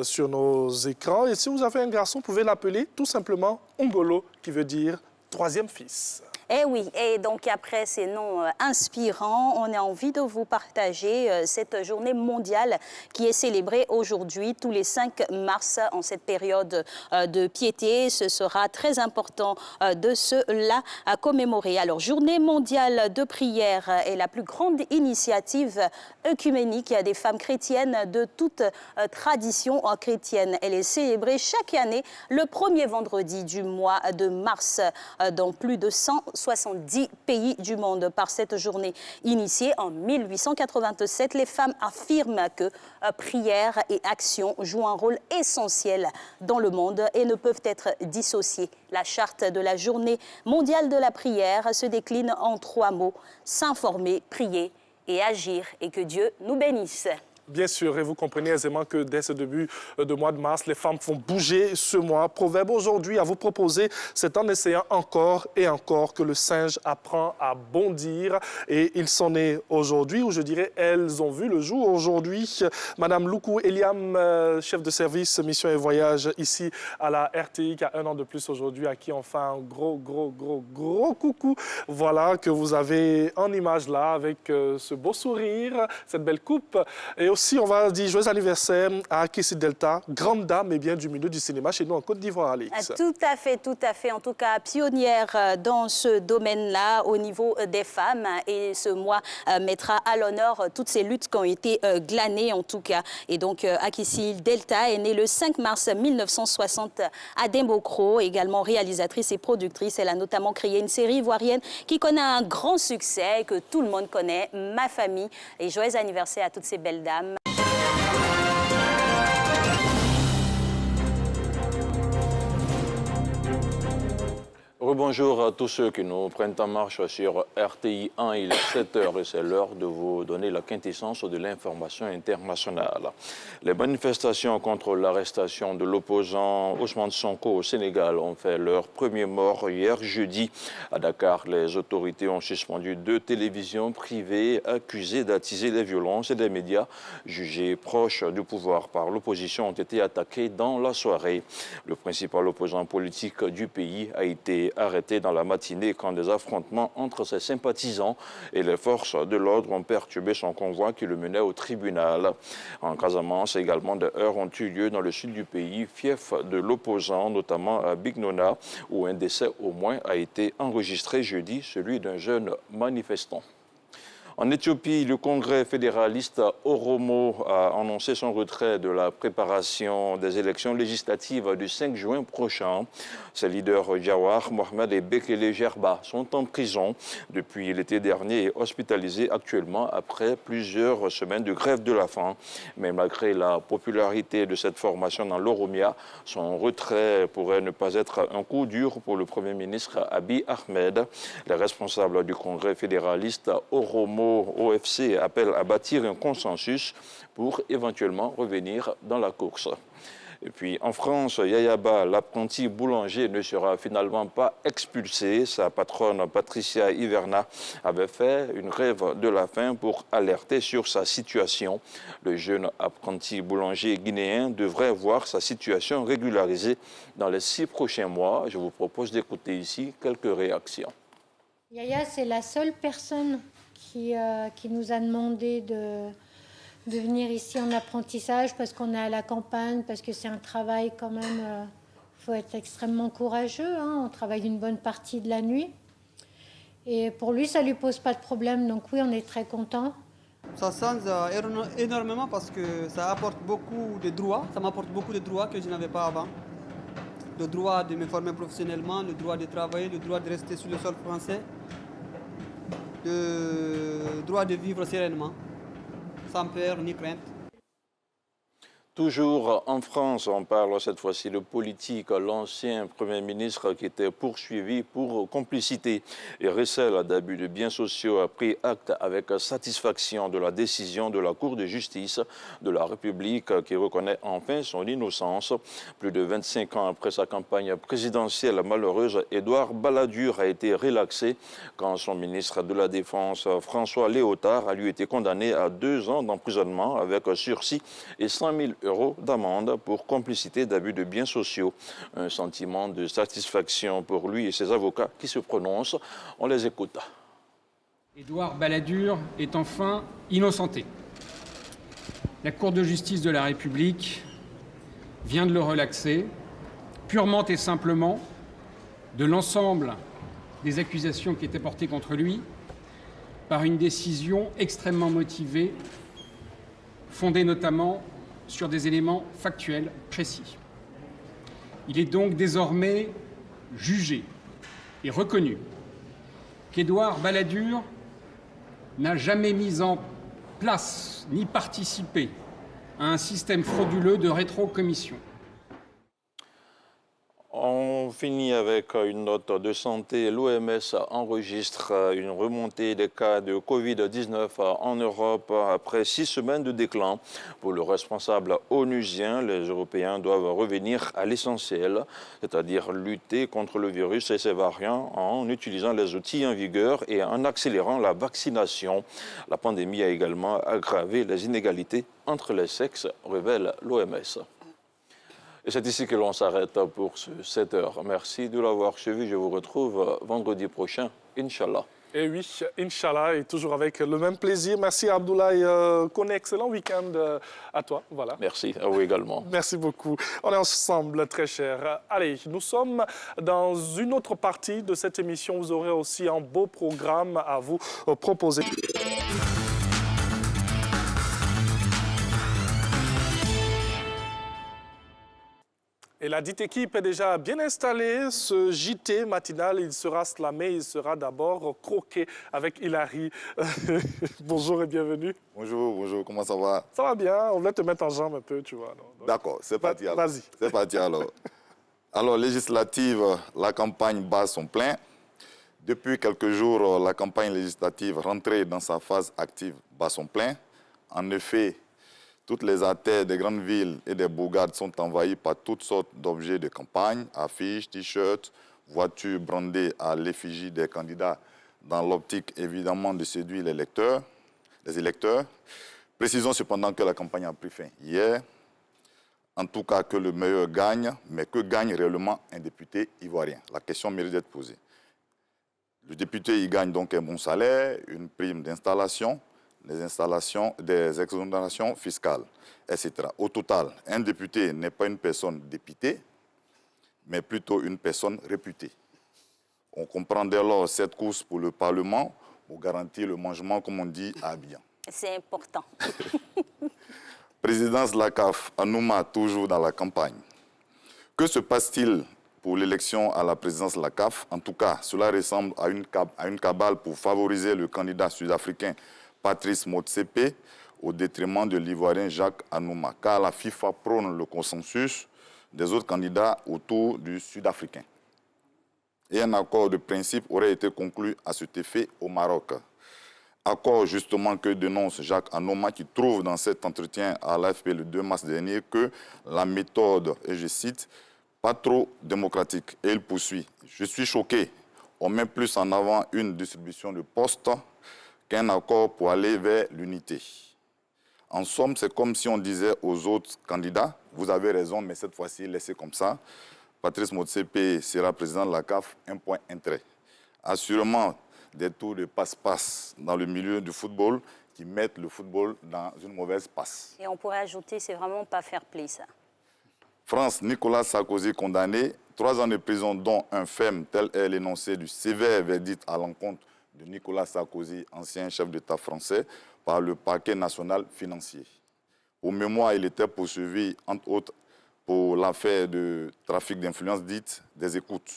sur nos écrans. Et si vous avez un garçon, vous pouvez l'appeler tout simplement Ongolo, qui veut dire troisième fils. Eh oui, et donc après ces noms inspirants, on a envie de vous partager cette journée mondiale qui est célébrée aujourd'hui, tous les 5 mars, en cette période de piété. Ce sera très important de cela à commémorer. Alors, journée mondiale de prière est la plus grande initiative œcuménique des femmes chrétiennes de toute tradition chrétienne. Elle est célébrée chaque année le premier vendredi du mois de mars dans plus de 170 pays du monde. Par cette journée initiée en 1887, les femmes affirment que prière et action jouent un rôle essentiel dans le monde et ne peuvent être dissociées. La charte de la journée mondiale de la prière se décline en 3 mots: s'informer, prier et agir, et que Dieu nous bénisse. Bien sûr, et vous comprenez aisément que dès ce début de mois de mars, les femmes font bouger ce mois. Proverbe aujourd'hui à vous proposer, c'est en essayant encore et encore que le singe apprend à bondir. Et il s'en est aujourd'hui, ou je dirais, elles ont vu le jour aujourd'hui. Madame Loukou Eliam, chef de service mission et voyage ici à la RTI, qui a 1 an de plus aujourd'hui, à qui on fait un gros coucou. Voilà, que vous avez en image là, avec ce beau sourire, cette belle coupe. Et aussi, on va dire joyeux anniversaire à Akissi Delta, grande dame et bien du milieu du cinéma chez nous en Côte d'Ivoire, Alex. Tout à fait. En tout cas, pionnière dans ce domaine-là au niveau des femmes. Et ce mois mettra à l'honneur toutes ces luttes qui ont été glanées, en tout cas. Et donc, Akissi Delta est née le 5 mars 1960 à Dembokro, également réalisatrice et productrice. Elle a notamment créé une série ivoirienne qui connaît un grand succès, que tout le monde connaît, Ma Famille. Et joyeux anniversaire à toutes ces belles dames. Rebonjour à tous ceux qui nous prennent en marche sur RTI 1, il est 7h et c'est l'heure de vous donner la quintessence de l'information internationale. Les manifestations contre l'arrestation de l'opposant Ousmane Sonko au Sénégal ont fait leur premier mort hier jeudi. À Dakar, les autorités ont suspendu 2 télévisions privées accusées d'attiser les violences et des médias jugés proches du pouvoir par l'opposition ont été attaqués dans la soirée. Le principal opposant politique du pays a été arrêté dans la matinée quand des affrontements entre ses sympathisants et les forces de l'ordre ont perturbé son convoi qui le menait au tribunal. En Casamance, également, des heurts ont eu lieu dans le sud du pays, fief de l'opposant, notamment à Bignona, où un décès au moins a été enregistré jeudi, celui d'un jeune manifestant. En Éthiopie, le Congrès fédéraliste Oromo a annoncé son retrait de la préparation des élections législatives du 5 juin prochain. Ses leaders Jawar, Mohamed et Bekele Gerba sont en prison depuis l'été dernier et hospitalisés actuellement après plusieurs semaines de grève de la faim. Mais malgré la popularité de cette formation dans l'Oromia, son retrait pourrait ne pas être un coup dur pour le Premier ministre Abiy Ahmed. Les responsables du Congrès fédéraliste Oromo OFC appelle à bâtir un consensus pour éventuellement revenir dans la course. Et puis en France, Yayaba, l'apprenti boulanger, ne sera finalement pas expulsé. Sa patronne Patricia Hiverna avait fait une grève de la faim pour alerter sur sa situation. Le jeune apprenti boulanger guinéen devrait voir sa situation régularisée dans les 6 prochains mois. Je vous propose d'écouter ici quelques réactions. Yaya, c'est la seule personne qui nous a demandé de venir ici en apprentissage parce qu'on est à la campagne, parce que c'est un travail quand même, il faut être extrêmement courageux, hein, on travaille une bonne partie de la nuit. Et pour lui, ça ne lui pose pas de problème, donc oui, on est très contents. Ça change énormément parce que ça apporte beaucoup de droits, ça m'apporte beaucoup de droits que je n'avais pas avant. Le droit de me former professionnellement, le droit de travailler, le droit de rester sur le sol français, le droit de vivre sereinement, sans peur ni crainte. Toujours en France, on parle cette fois-ci de politique. L'ancien Premier ministre qui était poursuivi pour complicité et recel d'abus de biens sociaux a pris acte avec satisfaction de la décision de la Cour de justice de la République qui reconnaît enfin son innocence. Plus de 25 ans après sa campagne présidentielle malheureuse, Édouard Balladur a été relaxé quand son ministre de la Défense, François Léotard, a lui été condamné à 2 ans d'emprisonnement avec sursis et 100 000 € d'amende pour complicité d'abus de biens sociaux. Un sentiment de satisfaction pour lui et ses avocats qui se prononcent. On les écoute. Édouard Balladur est enfin innocenté. La Cour de justice de la République vient de le relaxer, purement et simplement, de l'ensemble des accusations qui étaient portées contre lui, par une décision extrêmement motivée, fondée notamment sur des éléments factuels précis. Il est donc désormais jugé et reconnu qu'Édouard Balladur n'a jamais mis en place ni participé à un système frauduleux de rétrocommission. On finit avec une note de santé. L'OMS enregistre une remontée des cas de Covid-19 en Europe après 6 semaines de déclin. Pour le responsable onusien, les Européens doivent revenir à l'essentiel, c'est-à-dire lutter contre le virus et ses variants en utilisant les outils en vigueur et en accélérant la vaccination. La pandémie a également aggravé les inégalités entre les sexes, révèle l'OMS. Et c'est ici que l'on s'arrête pour 7 heures. Merci de l'avoir suivi. Je vous retrouve vendredi prochain, Inch'Allah. Et oui, Inch'Allah, et toujours avec le même plaisir. Merci Abdoulaye Kone, excellent week-end à toi. Voilà. Merci, à vous également. Merci beaucoup. On est ensemble, très cher. Allez, nous sommes dans une autre partie de cette émission. Vous aurez aussi un beau programme à vous proposer. Et la dite équipe est déjà bien installée. Ce JT matinal, il sera slamé, il sera d'abord croqué avec Hilary. Bonjour et bienvenue. Bonjour, bonjour, comment ça va? Ça va bien, on voulait te mettre en jambe un peu, tu vois. D'accord, c'est parti alors. Vas-y. C'est parti alors. Alors, législative, la campagne bat son plein. Depuis quelques jours, la campagne législative rentrée dans sa phase active bat son plein. En effet, toutes les artères des grandes villes et des bourgades sont envahies par toutes sortes d'objets de campagne, affiches, t-shirts, voitures brandées à l'effigie des candidats dans l'optique évidemment de séduire les électeurs. Précisons cependant que la campagne a pris fin hier. En tout cas, que le meilleur gagne, mais que gagne réellement un député ivoirien? La question mérite d'être posée. Le député, il gagne donc un bon salaire, une prime d'installation, des exonérations fiscales, etc. Au total, un député n'est pas une personne dépitée, mais plutôt une personne réputée. On comprend dès lors cette course pour le Parlement pour garantir le mangement, comme on dit, à Abidjan. C'est important. Présidence de la CAF, Anouma, toujours dans la campagne. Que se passe-t-il pour l'élection à la présidence de la CAF? En tout cas, cela ressemble à une cabale pour favoriser le candidat sud-africain Patrice Motsepe au détriment de l'Ivoirien Jacques Anouma, car la FIFA prône le consensus des autres candidats autour du Sud-Africain. Et un accord de principe aurait été conclu à cet effet au Maroc. accord justement que dénonce Jacques Anoma, qui trouve dans cet entretien à l'AFP le 2 mars dernier que la méthode, et je cite, pas trop démocratique. Et il poursuit. Je suis choqué. On met plus en avant une distribution de postes qu'un accord pour aller vers l'unité. En somme, c'est comme si on disait aux autres candidats, vous avez raison, mais cette fois-ci, laissez comme ça. Patrice Motsepe sera président de la CAF, un point, un trait. Assurément, des tours de passe-passe dans le milieu du football qui mettent le football dans une mauvaise passe. Et on pourrait ajouter, c'est vraiment pas fair play, ça. France, Nicolas Sarkozy condamné, 3 ans de prison dont un ferme, tel est l'énoncé du sévère verdict à l'encontre de Nicolas Sarkozy, ancien chef d'État français, par le parquet national financier. Pour mémoire, il était poursuivi, entre autres, pour l'affaire de trafic d'influence dite des écoutes.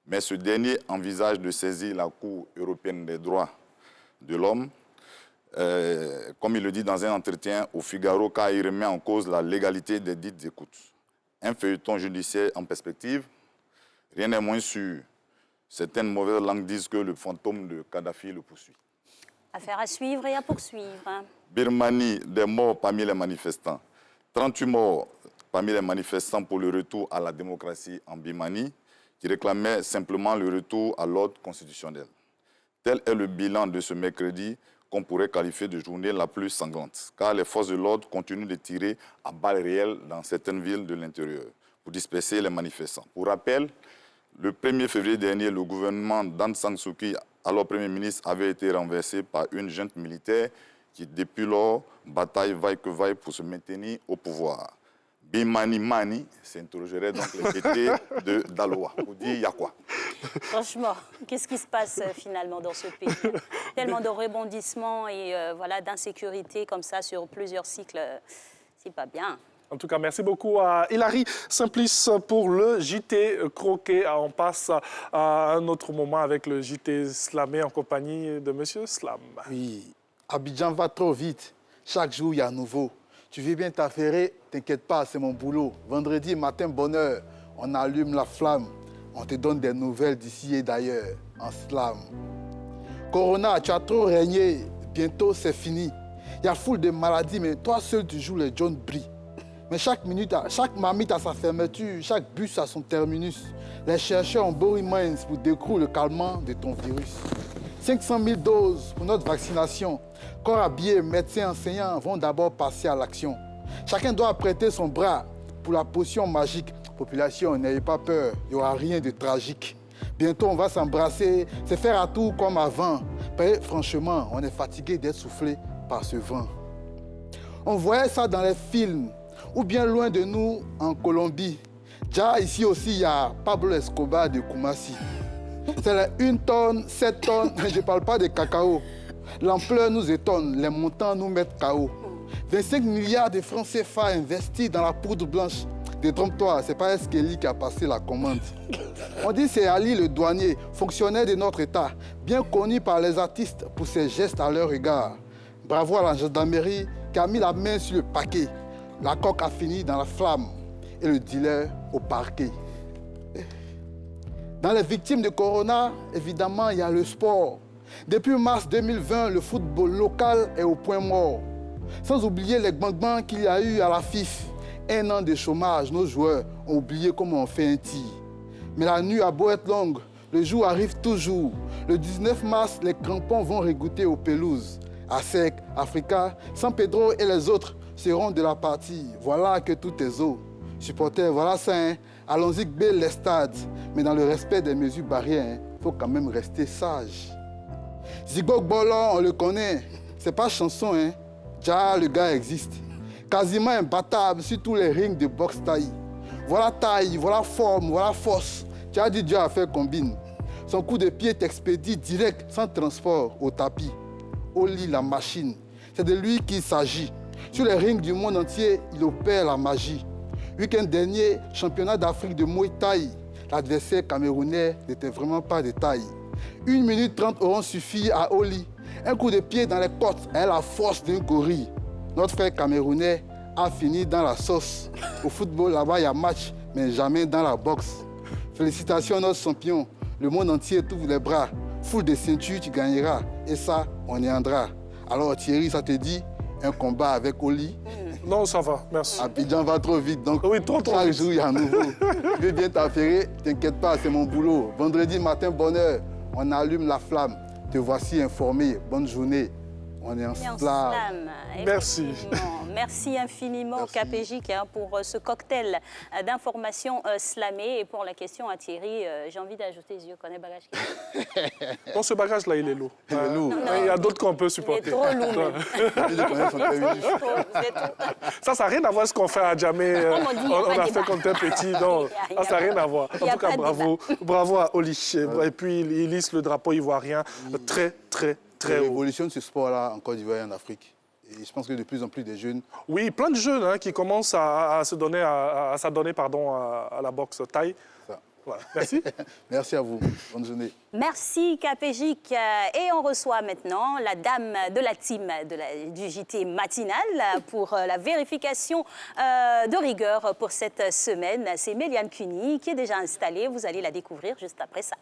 Mais ce dernier envisage de saisir la Cour européenne des droits de l'homme, comme il le dit dans un entretien au Figaro, car il remet en cause la légalité des dites écoutes. Un feuilleton judiciaire en perspective, rien n'est moins sûr. Certaines mauvaises langues disent que le fantôme de Kadhafi le poursuit. Affaire à suivre et à poursuivre. Birmanie, des morts parmi les manifestants. 38 morts parmi les manifestants pour le retour à la démocratie en Birmanie, qui réclamaient simplement le retour à l'ordre constitutionnel. Tel est le bilan de ce mercredi qu'on pourrait qualifier de journée la plus sanglante, car les forces de l'ordre continuent de tirer à balles réelles dans certaines villes de l'intérieur pour disperser les manifestants. Pour rappel, le 1er février dernier, le gouvernement d'Aung San Suu Kyi, alors Premier ministre, avait été renversé par une junte militaire qui, depuis lors, bataille vaille que vaille pour se maintenir au pouvoir. Bimani Mani s'interrogerait donc les gaietés de Daloa. Pour dire, il y a quoi? Franchement, qu'est-ce qui se passe finalement dans ce pays? Tellement de rebondissements et voilà, d'insécurité comme ça sur plusieurs cycles, c'est pas bien. En tout cas, merci beaucoup à Hilary Simplice pour le JT croquet. On passe à un autre moment avec le JT slamé en compagnie de Monsieur Slam. Oui, Abidjan va trop vite. Chaque jour, il y a un nouveau. Tu veux bien t'affairer, t'inquiète pas, c'est mon boulot. Vendredi matin, bonne heure, on allume la flamme. On te donne des nouvelles d'ici et d'ailleurs, en slam. Corona, tu as trop régné, bientôt c'est fini. Il y a foule de maladies, mais toi seul tu joues les John Brie. Mais chaque marmite a sa fermeture, chaque bus a son terminus. Les chercheurs ont beau minds pour découvrir le calmant de ton virus. 500 000 doses pour notre vaccination. Corps habillés, médecins, enseignants vont d'abord passer à l'action. Chacun doit prêter son bras pour la potion magique. Population, n'ayez pas peur, il n'y aura rien de tragique. Bientôt, on va s'embrasser, se faire à tout comme avant. Mais franchement, on est fatigué d'être soufflé par ce vent. On voyait ça dans les films, ou bien loin de nous, en Colombie. Déjà, ici aussi, il y a Pablo Escobar de Koumassi. C'est les 1 tonne, 7 tonnes, je ne parle pas de cacao. L'ampleur nous étonne, les montants nous mettent KO. 25 milliards de francs CFA investis dans la poudre blanche. Détrompe-toi, c'est pas Eskelly qui a passé la commande. On dit c'est Ali le douanier, fonctionnaire de notre État, bien connu par les artistes pour ses gestes à leur égard. Bravo à la gendarmerie qui a mis la main sur le paquet. La coque a fini dans la flamme et le dealer au parquet. Dans les victimes de Corona, évidemment, il y a le sport. Depuis mars 2020, le football local est au point mort. Sans oublier les gbang-gbang qu'il y a eu à la FIF. 1 an de chômage, nos joueurs ont oublié comment on fait un tir. Mais la nuit a beau être longue, le jour arrive toujours. Le 19 mars, les crampons vont régoûter aux pelouses. ASEC, Africa, San Pedro et les autres seront de la partie. Voilà que tout est eau. Supporters, voilà ça, hein. Allons-y belle les stades. Mais dans le respect des mesures barrières, il faut quand même rester sage. Zigok Bolon, on le connaît. C'est pas chanson, hein. Déjà, le gars existe. Quasiment imbattable sur tous les rings de boxe taille. Voilà taille, voilà forme, voilà force. Tu as dit Dieu a fait combine. Son coup de pied t'expédie direct, sans transport, au tapis. Au lit, la machine. C'est de lui qu'il s'agit. Sur les rings du monde entier, il opère la magie. Week-end dernier, championnat d'Afrique de Muay Thai. L'adversaire camerounais n'était vraiment pas de taille. 1 minute 30 auront suffi à Oli. Un coup de pied dans les côtes est la force d'un gorille. Notre frère camerounais a fini dans la sauce. Au football, là-bas, il y a match, mais jamais dans la boxe. Félicitations à notre champion. Le monde entier t'ouvre les bras. Foule des ceintures, tu gagneras. Et ça, on y andra. Alors Thierry, ça te dit un combat avec Oli? Non, ça va, merci. Abidjan va trop vite, donc oui, trop chaque jour, il y a un nouveau. Je veux bien t'affairer, t'inquiète pas, c'est mon boulot. Vendredi matin, bonne heure, on allume la flamme. Te voici informé. Bonne journée. On est en slam. Merci. Merci infiniment, KPJ, pour ce cocktail d'informations slamées. Et pour la question à Thierry, j'ai envie d'ajouter, je connais le bagage. Bon, ce bagage-là, il est lourd. Il est lourd. Il y a d'autres qu'on peut supporter. Il est trop lourd. Ça n'a rien à voir avec ce qu'on fait à Djamé. On a fait quand t'es petit. Non, ça n'a rien à voir. En tout cas, bravo à Oli. Et puis, il lisse le drapeau ivoirien très haut. Il révolutionne ce sport-là en Côte d'Ivoire et en Afrique. Et je pense que de plus en plus de jeunes... Oui, plein de jeunes qui commencent à s'adonner à la boxe thaï. Voilà. Merci. Merci à vous. Bonne journée. Merci KPJ. Et on reçoit maintenant la dame de la team du JT matinal pour la vérification de rigueur pour cette semaine. C'est Méliane Cuny qui est déjà installée. Vous allez la découvrir juste après ça.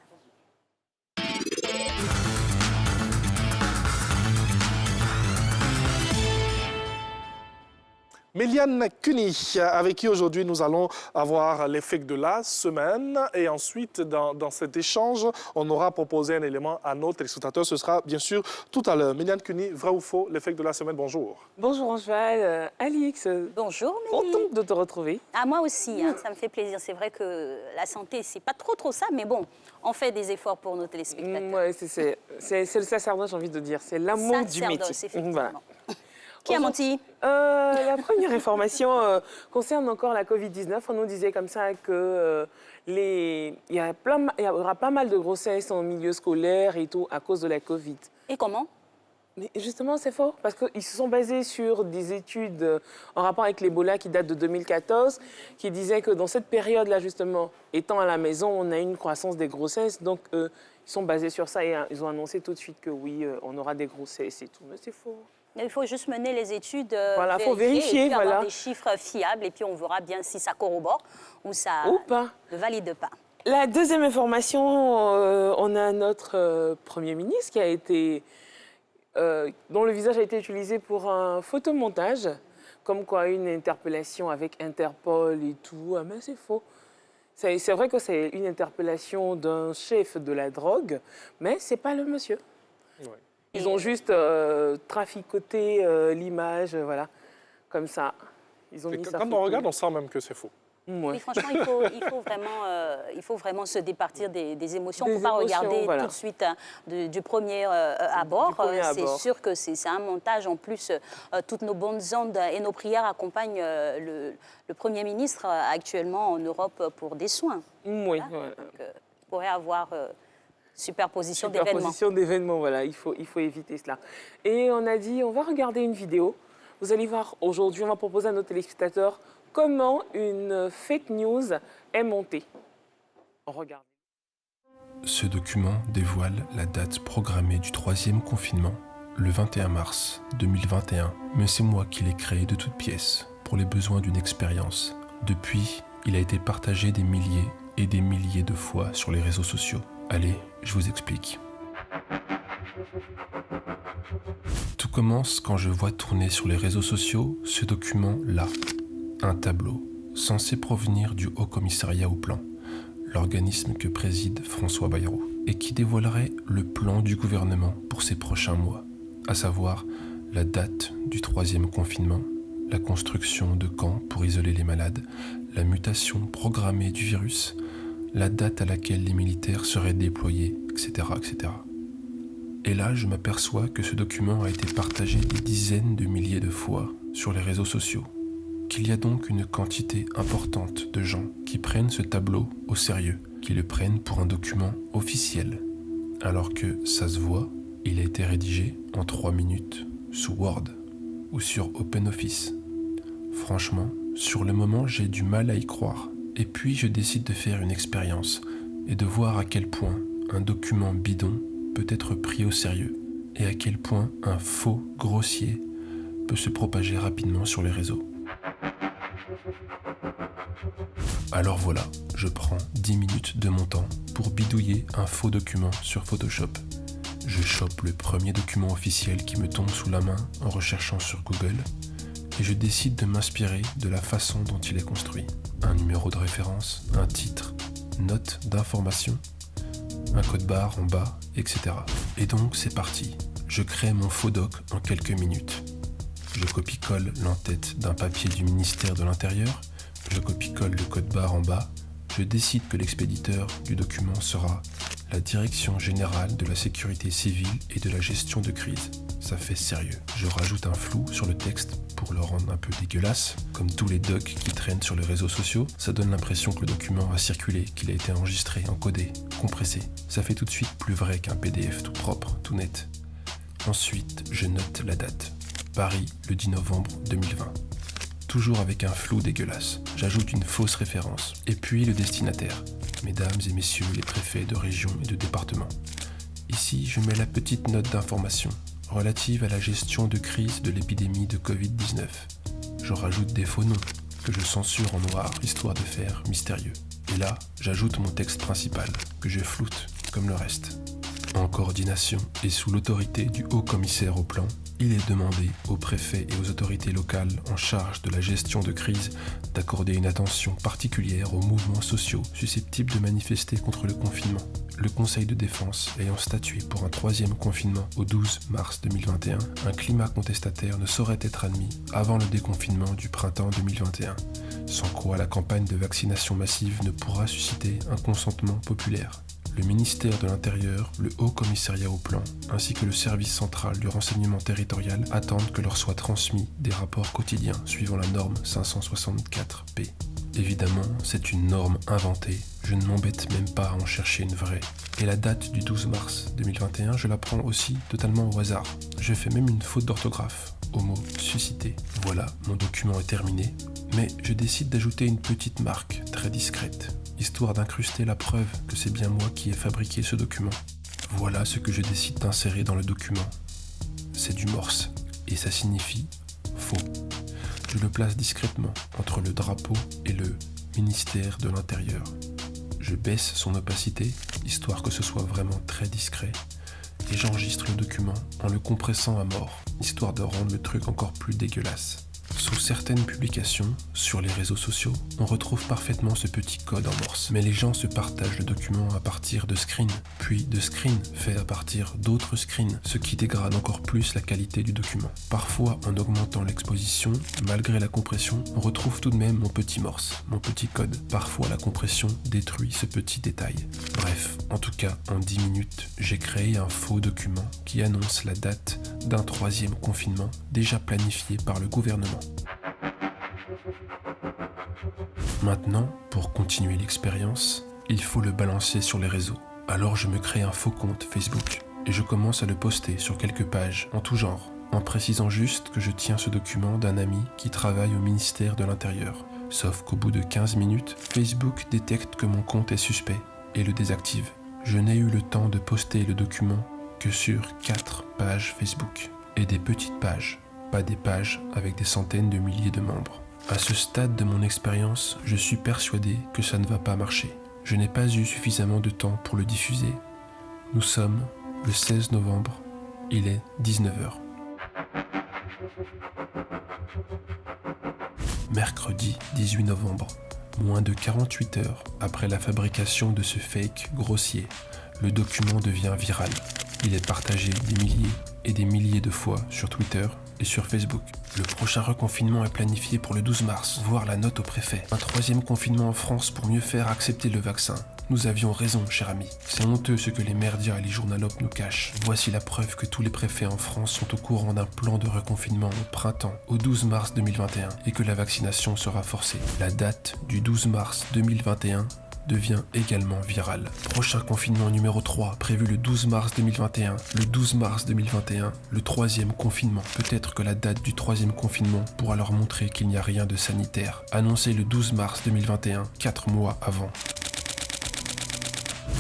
Méliane Cuny, avec qui aujourd'hui nous allons avoir les faits de la semaine. Et ensuite, dans cet échange, on aura proposé un élément à notre téléspectateur. Ce sera bien sûr tout à l'heure. Méliane Cuny, vrai ou faux, les faits de la semaine, bonjour. Bonjour Angeval, Alix. Bonjour Mélie. Contente de te retrouver. Ah, moi aussi, ça me fait plaisir. C'est vrai que la santé, c'est pas trop ça, mais bon, on fait des efforts pour nos téléspectateurs. Ouais, c'est le sacerdoce, j'ai envie de dire. C'est l'amour du métier. Voilà. Qui a menti? La première information concerne encore la Covid-19. On nous disait comme ça que il y aura pas mal de grossesses en milieu scolaire et tout à cause de la Covid. Et comment? Mais justement, c'est faux, parce qu'ils se sont basés sur des études en rapport avec l'Ebola qui datent de 2014, qui disaient que dans cette période-là, justement, étant à la maison, on a une croissance des grossesses. Donc, ils sont basés sur ça et ils ont annoncé tout de suite que oui, on aura des grossesses et tout. Mais c'est faux. Il faut juste mener les études, voilà, faut vérifier, et puis voilà. avoir des chiffres fiables et puis on verra bien si ça corrobore ou ça ne valide pas. La deuxième information, on a notre Premier ministre qui a été, dont le visage a été utilisé pour un photomontage, comme quoi une interpellation avec Interpol et tout. Ah, mais c'est faux. C'est vrai que c'est une interpellation d'un chef de la drogue, mais c'est pas le monsieur. Ouais. Ils ont juste traficoté l'image, voilà, comme ça. Ils ont mis ça. Quand on regarde, on sent même que c'est faux. Ouais. Oui, franchement, il faut vraiment se départir des émotions. On ne peut pas regarder tout de suite du premier abord. C'est sûr que c'est un montage. En plus, toutes nos bonnes ondes et nos prières accompagnent le Premier ministre actuellement en Europe pour des soins. Oui. Voilà. Donc, pourrait avoir... Superposition d'événements, voilà, il faut éviter cela. Et on a dit, on va regarder une vidéo. Vous allez voir, aujourd'hui, on va proposer à nos téléspectateurs comment une fake news est montée. On regarde. Ce document dévoile la date programmée du 3e confinement, le 21 mars 2021. Mais c'est moi qui l'ai créé de toutes pièces, pour les besoins d'une expérience. Depuis, il a été partagé des milliers et des milliers de fois sur les réseaux sociaux. Allez, je vous explique. Tout commence quand je vois tourner sur les réseaux sociaux ce document-là. Un tableau censé provenir du Haut Commissariat au Plan, l'organisme que préside François Bayrou, et qui dévoilerait le plan du gouvernement pour ces prochains mois, à savoir la date du 3e confinement, la construction de camps pour isoler les malades, la mutation programmée du virus, la date à laquelle les militaires seraient déployés, etc., etc. Et là, je m'aperçois que ce document a été partagé des dizaines de milliers de fois sur les réseaux sociaux, qu'il y a donc une quantité importante de gens qui prennent ce tableau au sérieux, qui le prennent pour un document officiel, alors que, ça se voit, il a été rédigé en 3 minutes sous Word ou sur OpenOffice. Franchement, sur le moment, j'ai du mal à y croire. Et puis je décide de faire une expérience et de voir à quel point un document bidon peut être pris au sérieux et à quel point un faux grossier peut se propager rapidement sur les réseaux. Alors voilà, je prends 10 minutes de mon temps pour bidouiller un faux document sur Photoshop. Je chope le premier document officiel qui me tombe sous la main en recherchant sur Google et je décide de m'inspirer de la façon dont il est construit. Un numéro de référence, un titre, note d'information, un code barre en bas, etc. Et donc c'est parti, je crée mon faux doc en quelques minutes. Je copie-colle l'entête d'un papier du ministère de l'Intérieur, je copie-colle le code barre en bas, je décide que l'expéditeur du document sera la Direction Générale de la Sécurité Civile et de la Gestion de Crise. Ça fait sérieux. Je rajoute un flou sur le texte pour le rendre un peu dégueulasse. Comme tous les docs qui traînent sur les réseaux sociaux, ça donne l'impression que le document a circulé, qu'il a été enregistré, encodé, compressé. Ça fait tout de suite plus vrai qu'un PDF tout propre, tout net. Ensuite, je note la date. Paris, le 10 novembre 2020. Toujours avec un flou dégueulasse. J'ajoute une fausse référence. Et puis le destinataire. Mesdames et messieurs les préfets de région et de département. Ici, je mets la petite note d'information relative à la gestion de crise de l'épidémie de Covid-19. Je rajoute des faux noms que je censure en noir, histoire de faire mystérieux. Et là, j'ajoute mon texte principal, que je floute, comme le reste. En coordination et sous l'autorité du haut-commissaire au plan, il est demandé aux préfets et aux autorités locales en charge de la gestion de crise d'accorder une attention particulière aux mouvements sociaux susceptibles de manifester contre le confinement. Le Conseil de défense ayant statué pour un 3e confinement au 12 mars 2021, un climat contestataire ne saurait être admis avant le déconfinement du printemps 2021, sans quoi la campagne de vaccination massive ne pourra susciter un consentement populaire. Le ministère de l'Intérieur, le Haut Commissariat au Plan, ainsi que le service central du renseignement territorial attendent que leur soient transmis des rapports quotidiens suivant la norme 564P. Évidemment, c'est une norme inventée, je ne m'embête même pas à en chercher une vraie. Et la date du 12 mars 2021, je la prends aussi totalement au hasard. Je fais même une faute d'orthographe au mot « suscité ». Voilà, mon document est terminé, mais je décide d'ajouter une petite marque très discrète, histoire d'incruster la preuve que c'est bien moi qui ai fabriqué ce document. Voilà ce que je décide d'insérer dans le document. C'est du morse, et ça signifie faux. Je le place discrètement entre le drapeau et le ministère de l'Intérieur. Je baisse son opacité, histoire que ce soit vraiment très discret, et j'enregistre le document en le compressant à mort, histoire de rendre le truc encore plus dégueulasse. Sous certaines publications, sur les réseaux sociaux, on retrouve parfaitement ce petit code en morse. Mais les gens se partagent le document à partir de screens, puis de screens faits à partir d'autres screens, ce qui dégrade encore plus la qualité du document. Parfois, en augmentant l'exposition, malgré la compression, on retrouve tout de même mon petit morse, mon petit code. Parfois, la compression détruit ce petit détail. Bref, en tout cas, en 10 minutes, j'ai créé un faux document qui annonce la date d'un 3e confinement déjà planifié par le gouvernement. Maintenant, pour continuer l'expérience, il faut le balancer sur les réseaux. Alors je me crée un faux compte Facebook et je commence à le poster sur quelques pages en tout genre, en précisant juste que je tiens ce document d'un ami qui travaille au ministère de l'Intérieur. Sauf qu'au bout de 15 minutes, Facebook détecte que mon compte est suspect et le désactive. Je n'ai eu le temps de poster le document que sur 4 pages Facebook et des petites pages, pas des pages avec des centaines de milliers de membres. À ce stade de mon expérience, je suis persuadé que ça ne va pas marcher. Je n'ai pas eu suffisamment de temps pour le diffuser. Nous sommes le 16 novembre, il est 19h. Mercredi 18 novembre, moins de 48 heures après la fabrication de ce fake grossier, le document devient viral. Il est partagé des milliers et des milliers de fois sur Twitter et sur Facebook. Le prochain reconfinement est planifié pour le 12 mars, voire la note au préfet. Un 3e confinement en France pour mieux faire accepter le vaccin. Nous avions raison, cher ami. C'est honteux ce que les merdias et les journalopes nous cachent. Voici la preuve que tous les préfets en France sont au courant d'un plan de reconfinement au printemps, au 12 mars 2021, et que la vaccination sera forcée. La date du 12 mars 2021 devient également virale. Prochain confinement numéro 3, prévu le 12 mars 2021. Le 12 mars 2021, le 3e confinement. Peut-être que la date du 3e confinement pourra leur montrer qu'il n'y a rien de sanitaire. Annoncé le 12 mars 2021, 4 mois avant.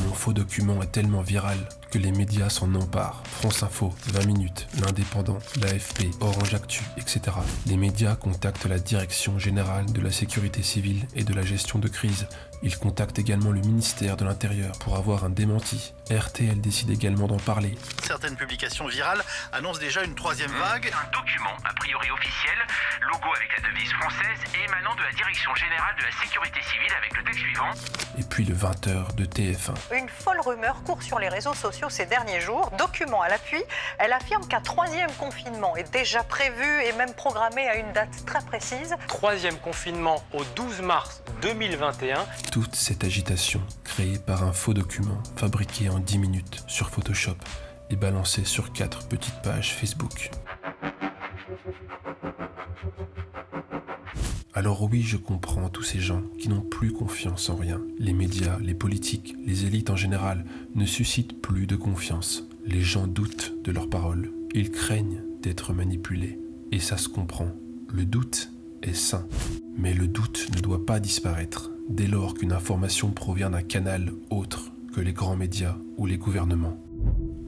Mon faux document est tellement viral que les médias s'en emparent. France Info, 20 minutes, L'Indépendant, l'AFP, Orange Actu, etc. Les médias contactent la Direction générale de la sécurité civile et de la gestion de crise. Ils contactent également le ministère de l'Intérieur pour avoir un démenti. RTL décide également d'en parler. Certaines publications virales annoncent déjà une troisième vague. Un document, a priori officiel, logo avec la devise française et émanant de la Direction générale de la sécurité civile avec le texte suivant. Et puis le 20h de TF1. Une folle rumeur court sur les réseaux sociaux ces derniers jours. Document à l'appui, elle affirme qu'un troisième confinement est déjà prévu et même programmé à une date très précise. Troisième confinement au 12 mars 2021. Toute cette agitation, créée par un faux document fabriqué en 10 minutes sur Photoshop et balancé sur 4 petites pages Facebook. Alors oui, je comprends tous ces gens qui n'ont plus confiance en rien. Les médias, les politiques, les élites en général ne suscitent plus de confiance. Les gens doutent de leurs paroles. Ils craignent d'être manipulés. Et ça se comprend. Le doute est sain. Mais le doute ne doit pas disparaître dès lors qu'une information provient d'un canal autre que les grands médias ou les gouvernements.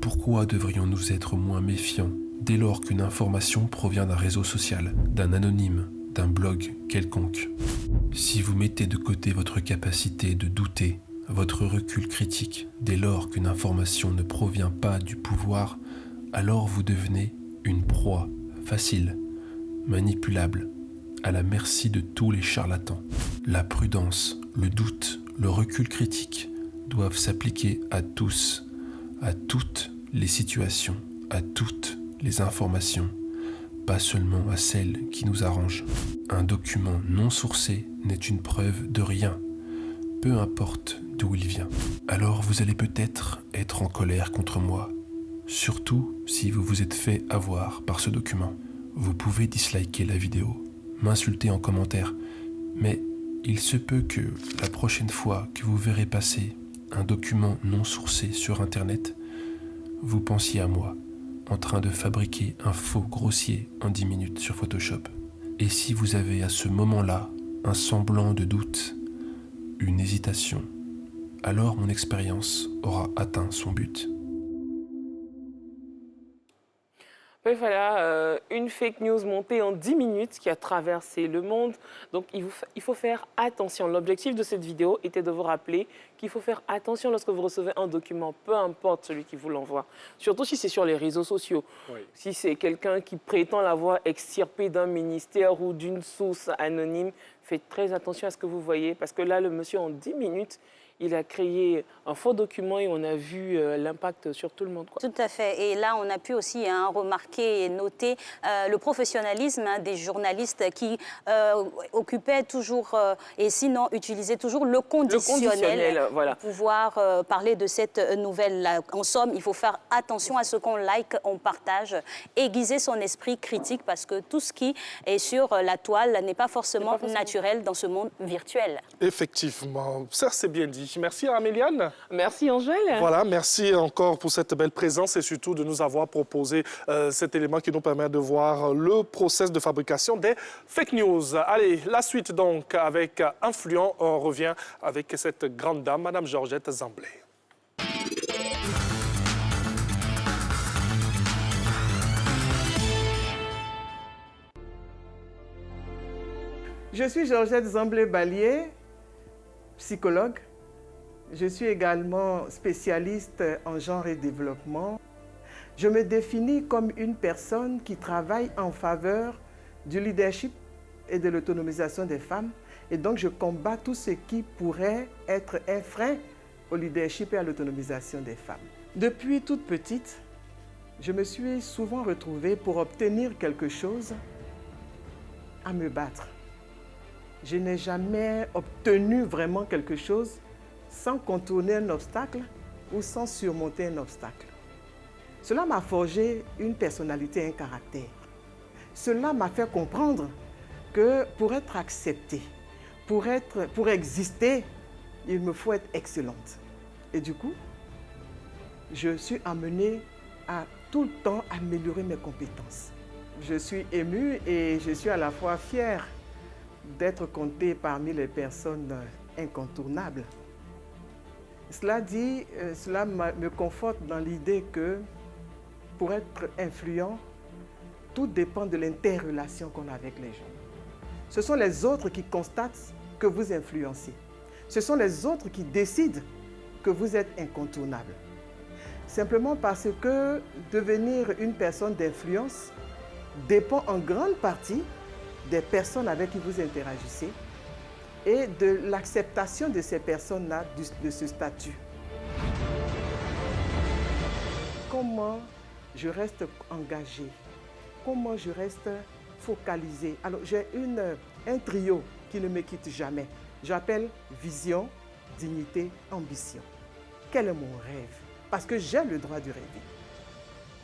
Pourquoi devrions-nous être moins méfiants dès lors qu'une information provient d'un réseau social, d'un anonyme, d'un blog quelconque? Si vous mettez de côté votre capacité de douter, votre recul critique, dès lors qu'une information ne provient pas du pouvoir, alors vous devenez une proie facile, manipulable, à la merci de tous les charlatans. La prudence, le doute, le recul critique doivent s'appliquer à tous, à toutes les situations, à toutes les informations, pas seulement à celles qui nous arrangent. Un document non sourcé n'est une preuve de rien, peu importe d'où il vient. Alors vous allez peut-être être en colère contre moi, surtout si vous vous êtes fait avoir par ce document. Vous pouvez disliker la vidéo, m'insulter en commentaire, mais il se peut que la prochaine fois que vous verrez passer un document non sourcé sur Internet, vous pensiez à moi, en train de fabriquer un faux grossier en 10 minutes sur Photoshop. Et si vous avez à ce moment-là un semblant de doute, une hésitation, alors mon expérience aura atteint son but. Oui, voilà, une fake news montée en 10 minutes qui a traversé le monde. Donc, il faut faire attention. L'objectif de cette vidéo était de vous rappeler qu'il faut faire attention lorsque vous recevez un document, peu importe celui qui vous l'envoie. Surtout si c'est sur les réseaux sociaux. Oui. Si c'est quelqu'un qui prétend l'avoir extirpé d'un ministère ou d'une source anonyme, faites très attention à ce que vous voyez. Parce que là, le monsieur, en 10 minutes, il a créé un faux document et on a vu l'impact sur tout le monde, quoi. Tout à fait. Et là, on a pu aussi remarquer et noter le professionnalisme des journalistes qui occupaient toujours et sinon utilisaient toujours le conditionnel voilà, pour pouvoir parler de cette nouvelle-là. En somme, il faut faire attention à ce qu'on like, on partage, aiguiser son esprit critique parce que tout ce qui est sur la toile n'est pas forcément naturel dans ce monde virtuel. Effectivement, ça c'est bien dit. Merci Améliane. Merci Angèle. Voilà, merci encore pour cette belle présence et surtout de nous avoir proposé cet élément qui nous permet de voir le process de fabrication des fake news. Allez, la suite donc avec Influent. On revient avec cette grande dame, Madame Georgette Zamblé. Je suis Georgette Zamblé-Ballier, psychologue. Je suis également spécialiste en genre et développement. Je me définis comme une personne qui travaille en faveur du leadership et de l'autonomisation des femmes. Et donc, je combats tout ce qui pourrait être un frein au leadership et à l'autonomisation des femmes. Depuis toute petite, je me suis souvent retrouvée pour obtenir quelque chose à me battre. Je n'ai jamais obtenu vraiment quelque chose sans contourner un obstacle ou sans surmonter un obstacle. Cela m'a forgé une personnalité, un caractère. Cela m'a fait comprendre que pour être acceptée, pour exister, il me faut être excellente. Et du coup, je suis amenée à tout le temps améliorer mes compétences. Je suis émue et je suis à la fois fière d'être comptée parmi les personnes incontournables. Cela dit, cela me conforte dans l'idée que pour être influent, tout dépend de l'interrelation qu'on a avec les gens. Ce sont les autres qui constatent que vous influencez. Ce sont les autres qui décident que vous êtes incontournable. Simplement parce que devenir une personne d'influence dépend en grande partie des personnes avec qui vous interagissez et de l'acceptation de ces personnes-là, de ce statut. Comment je reste engagée? Comment je reste focalisée? Alors, j'ai un trio qui ne me quitte jamais. J'appelle vision, dignité, ambition. Quel est mon rêve? Parce que j'ai le droit de rêver.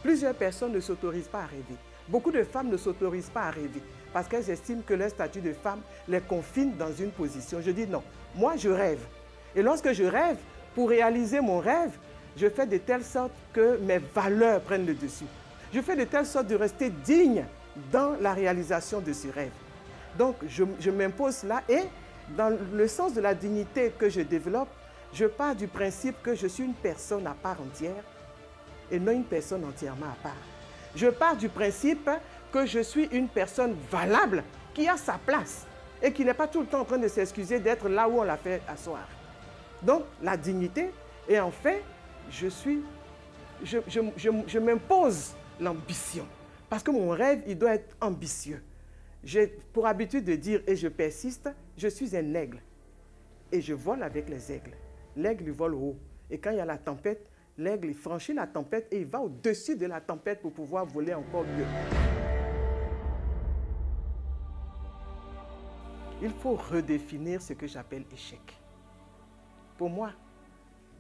Plusieurs personnes ne s'autorisent pas à rêver. Beaucoup de femmes ne s'autorisent pas à rêver parce qu'elles estiment que leur statut de femme les confine dans une position. Je dis non, moi je rêve. Et lorsque je rêve, pour réaliser mon rêve, je fais de telle sorte que mes valeurs prennent le dessus. Je fais de telle sorte de rester digne dans la réalisation de ce rêve. Donc je m'impose là et dans le sens de la dignité que je développe, je pars du principe que je suis une personne à part entière et non une personne entièrement à part. Je pars du principe que je suis une personne valable qui a sa place et qui n'est pas tout le temps en train de s'excuser d'être là où on l'a fait asseoir. Donc, la dignité et en fait, je m'impose l'ambition parce que mon rêve, il doit être ambitieux. J'ai pour habitude de dire, et je persiste, je suis un aigle et je vole avec les aigles. L'aigle, il vole haut et quand il y a la tempête, l'aigle, il franchit la tempête et il va au-dessus de la tempête pour pouvoir voler encore mieux. Il faut redéfinir ce que j'appelle échec. Pour moi,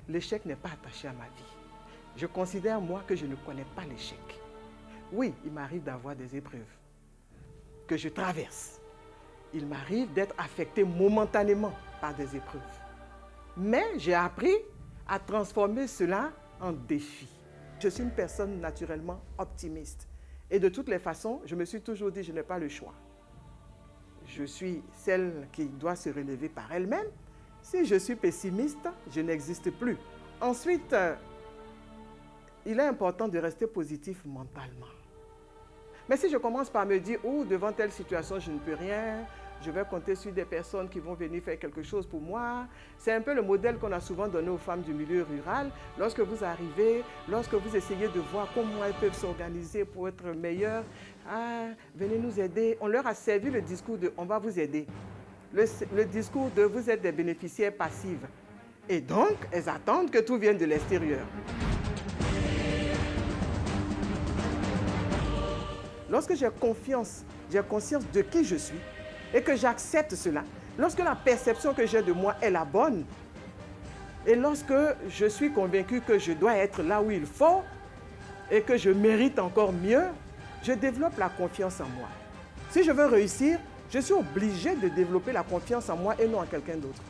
l'échec n'est pas attaché à ma vie. Je considère, moi, que je ne connais pas l'échec. Oui, il m'arrive d'avoir des épreuves que je traverse. Il m'arrive d'être affecté momentanément par des épreuves. Mais j'ai appris à transformer cela en défi. Je suis une personne naturellement optimiste. Et de toutes les façons, je me suis toujours dit, je n'ai pas le choix. Je suis celle qui doit se relever par elle-même. Si je suis pessimiste, je n'existe plus. Ensuite, il est important de rester positif mentalement. Mais si je commence par me dire, oh, devant telle situation, je ne peux rien, je vais compter sur des personnes qui vont venir faire quelque chose pour moi. C'est un peu le modèle qu'on a souvent donné aux femmes du milieu rural. Lorsque vous arrivez, lorsque vous essayez de voir comment elles peuvent s'organiser pour être meilleures, ah, venez nous aider. On leur a servi le discours de « on va vous aider ». Le discours de « vous êtes des bénéficiaires passives ». Et donc, elles attendent que tout vienne de l'extérieur. Lorsque j'ai conscience de qui je suis et que j'accepte cela, lorsque la perception que j'ai de moi est la bonne, et lorsque je suis convaincu que je dois être là où il faut et que je mérite encore mieux, je développe la confiance en moi. Si je veux réussir, je suis obligé de développer la confiance en moi et non en quelqu'un d'autre.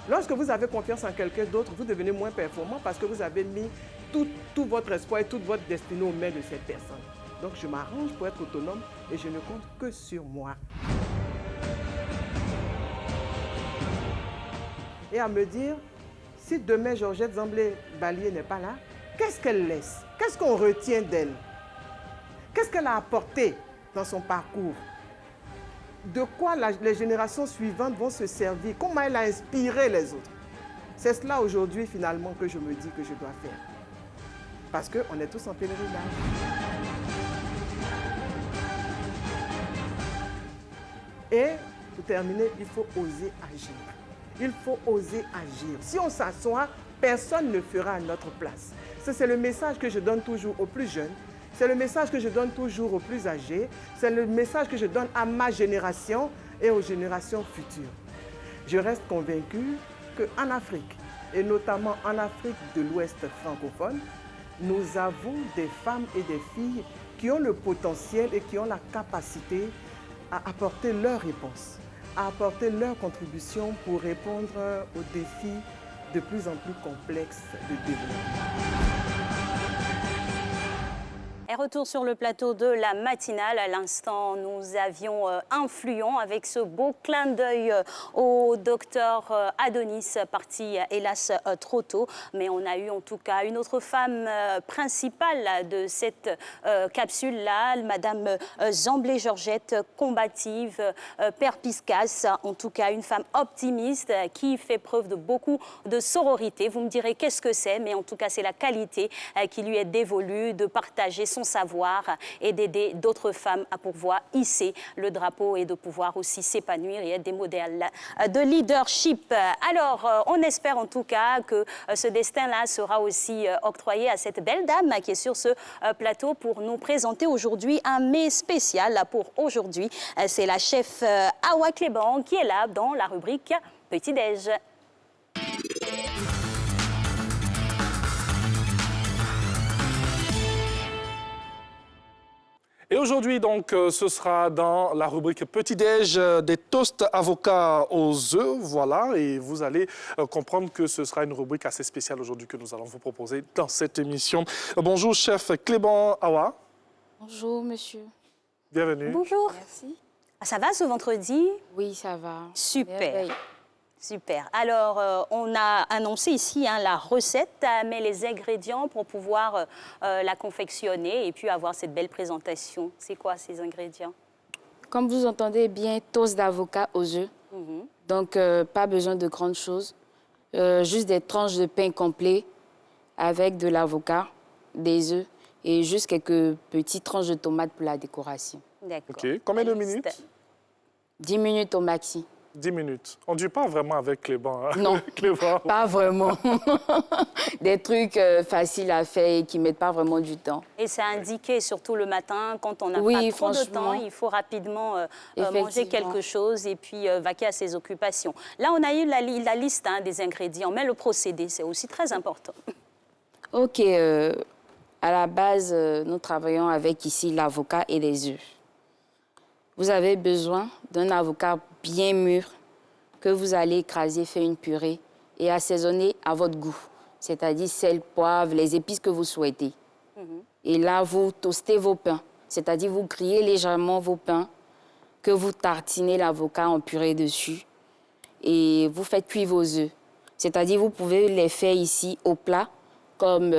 Lorsque vous avez confiance en quelqu'un d'autre, vous devenez moins performant parce que vous avez mis tout votre espoir et toute votre destinée aux mains de cette personne. Donc je m'arrange pour être autonome et je ne compte que sur moi. Et à me dire, si demain Georgette Zamblé-Ballier n'est pas là, qu'est-ce qu'elle laisse? Qu'est-ce qu'on retient d'elle? Qu'est-ce qu'elle a apporté dans son parcours? De quoi les générations suivantes vont se servir? Comment elle a inspiré les autres? C'est cela aujourd'hui finalement que je me dis que je dois faire. Parce qu'on est tous en pèlerinage. Et pour terminer, il faut oser agir. Il faut oser agir. Si on s'assoit, personne ne fera à notre place. C'est le message que je donne toujours aux plus jeunes. C'est le message que je donne toujours aux plus âgés. C'est le message que je donne à ma génération et aux générations futures. Je reste convaincue qu'en Afrique, et notamment en Afrique de l'Ouest francophone, nous avons des femmes et des filles qui ont le potentiel et qui ont la capacité à apporter leurs réponses, à apporter leur contribution pour répondre aux défis de plus en plus complexes de développement. Et retour sur le plateau de la matinale. À l'instant, nous avions un fluon avec ce beau clin d'œil au docteur Adonis, parti hélas trop tôt. Mais on a eu en tout cas une autre femme principale de cette capsule-là, Madame Zamblé-Georgette, combative, perspicace, en tout cas une femme optimiste qui fait preuve de beaucoup de sororité. Vous me direz qu'est-ce que c'est, mais en tout cas c'est la qualité qui lui est dévolue de partager son savoir et d'aider d'autres femmes à pouvoir hisser le drapeau et de pouvoir aussi s'épanouir et être des modèles de leadership. Alors, on espère en tout cas que ce destin-là sera aussi octroyé à cette belle dame qui est sur ce plateau pour nous présenter aujourd'hui un mets spécial pour aujourd'hui. C'est la chef Awa Cléban qui est là dans la rubrique Petit-Déj. Et aujourd'hui, donc, ce sera dans la rubrique Petit-Déj des toasts avocats aux œufs. Voilà, et vous allez comprendre que ce sera une rubrique assez spéciale aujourd'hui que nous allons vous proposer dans cette émission. Bonjour, chef Cléban Awa. Bonjour, monsieur. Bienvenue. Bonjour. Merci. Ah, ça va ce vendredi? Oui, ça va. Super. Merveille. Super. Alors, on a annoncé ici la recette, mais les ingrédients pour pouvoir la confectionner et puis avoir cette belle présentation. C'est quoi ces ingrédients? Comme vous entendez bien, toast d'avocat aux œufs. Donc, pas besoin de grandes choses. Juste des tranches de pain complet avec de l'avocat, des œufs et juste quelques petites tranches de tomates pour la décoration. D'accord. OK. Combien de minutes? 10 minutes au maxi. 10 minutes. On ne dit pas vraiment avec Cléban. Hein? Non, Cléban. pas vraiment. Des trucs faciles à faire et qui ne mettent pas vraiment du temps. Et c'est indiqué, surtout le matin, quand on n'a Oui, pas trop de franchement. temps, il faut rapidement manger Effectivement. quelque chose et puis vaquer à ses occupations. Là, on a eu la liste des ingrédients, mais le procédé, c'est aussi très important. OK. À la base, nous travaillons avec ici l'avocat et les œufs. Vous avez besoin d'un avocat bien mûr que vous allez écraser, faire une purée et assaisonner à votre goût, c'est-à-dire sel, poivre, les épices que vous souhaitez. Et là, vous toastez vos pains, c'est-à-dire vous grillez légèrement vos pains, que vous tartinez l'avocat en purée dessus et vous faites cuire vos œufs. C'est-à-dire vous pouvez les faire ici au plat comme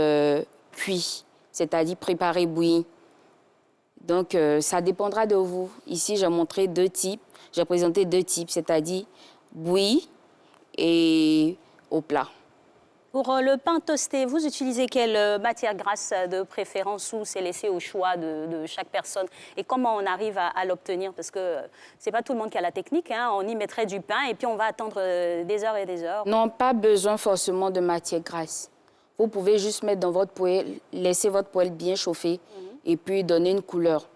cuit, c'est-à-dire préparé bouilli. Donc, ça dépendra de vous. Ici, j'ai montré deux types. J'ai présenté deux types, c'est-à-dire bouilli et au plat. Pour le pain toasté, vous utilisez quelle matière grasse de préférence ou c'est laissé au choix de chaque personne? Et comment on arrive à l'obtenir? Parce que ce n'est pas tout le monde qui a la technique. Hein. On y mettrait du pain et puis on va attendre des heures et des heures. Non, pas besoin forcément de matière grasse. Vous pouvez juste mettre dans votre poêle, laisser votre poêle bien chauffer et puis donner une couleur.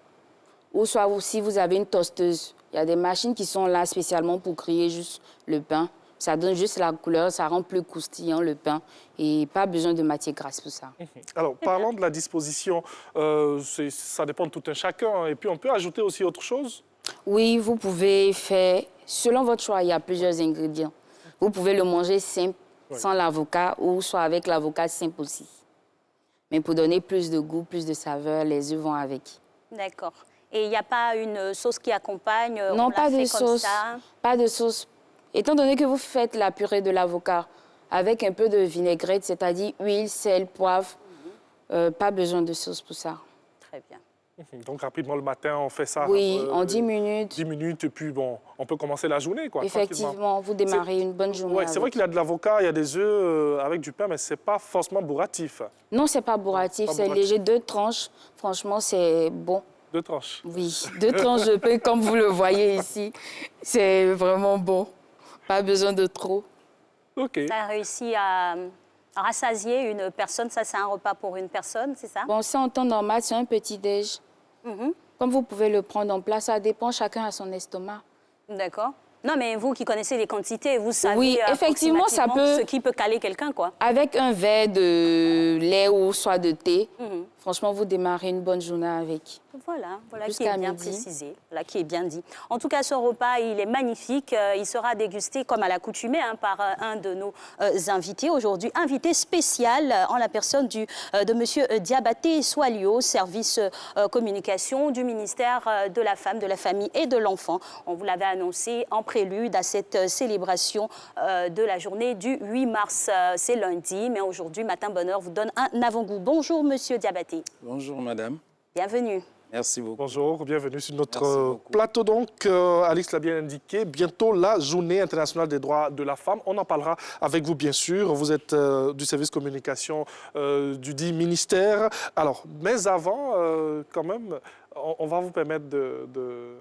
Ou soit si vous avez une toasteuse, il y a des machines qui sont là spécialement pour griller juste le pain. Ça donne juste la couleur, ça rend plus croustillant le pain et pas besoin de matière grasse pour ça. Alors, parlons de la disposition. Ça dépend de tout un chacun. Et puis, on peut ajouter aussi autre chose? Oui, vous pouvez faire, selon votre choix, il y a plusieurs ingrédients. Vous pouvez le manger simple, sans l'avocat, ou soit avec l'avocat simple aussi. Mais pour donner plus de goût, plus de saveur, les œufs vont avec. D'accord. Et il n'y a pas une sauce qui accompagne? Non, pas de sauce. Pas de sauce. Étant donné que vous faites la purée de l'avocat avec un peu de vinaigrette, c'est-à-dire huile, sel, poivre, pas besoin de sauce pour ça. Très bien. Donc, rapidement, le matin, on fait ça. Oui, en 10 minutes. 10 minutes, et puis, bon, on peut commencer la journée, quoi. Effectivement, vous démarrez une bonne journée. Oui, c'est vrai qu'il y a de l'avocat, il y a des œufs avec du pain, mais ce n'est pas forcément bourratif. Non, c'est pas bourratif, c'est léger. 2 tranches, franchement, c'est bon. 2 tranches? Oui, 2 tranches de pain, comme vous le voyez ici. C'est vraiment bon. Pas besoin de trop. OK. Ça a réussi à rassasier une personne. Ça, c'est un repas pour une personne, c'est ça? Bon, c'est en temps normal, c'est un petit-déj. Comme vous pouvez le prendre en place, ça dépend, chacun a son estomac. D'accord. Non, mais vous qui connaissez les quantités, vous savez oui, effectivement, ça peut... ce qui peut caler quelqu'un, quoi. Avec un verre de lait ou soit de thé, Franchement, vous démarrez une bonne journée avec. Voilà qui est bien précisé, voilà qui est bien dit. En tout cas, ce repas, il est magnifique. Il sera dégusté comme à l'accoutumée par un de nos invités. Aujourd'hui, invité spécial en la personne de Monsieur Diabaté Swalio, service communication du ministère de la Femme, de la Famille et de l'Enfant. On vous l'avait annoncé en prélude à cette célébration de la journée du 8 mars. C'est lundi, mais aujourd'hui, Matin Bonheur vous donne un avant-goût. Bonjour, Monsieur Diabaté. Bonjour, madame. Bienvenue. Merci beaucoup. Bonjour, bienvenue sur notre plateau. Donc, Alice l'a bien indiqué, bientôt la Journée internationale des droits de la femme. On en parlera avec vous, bien sûr. Vous êtes du service communication du dit ministère. Alors, mais avant, quand même, on va vous permettre de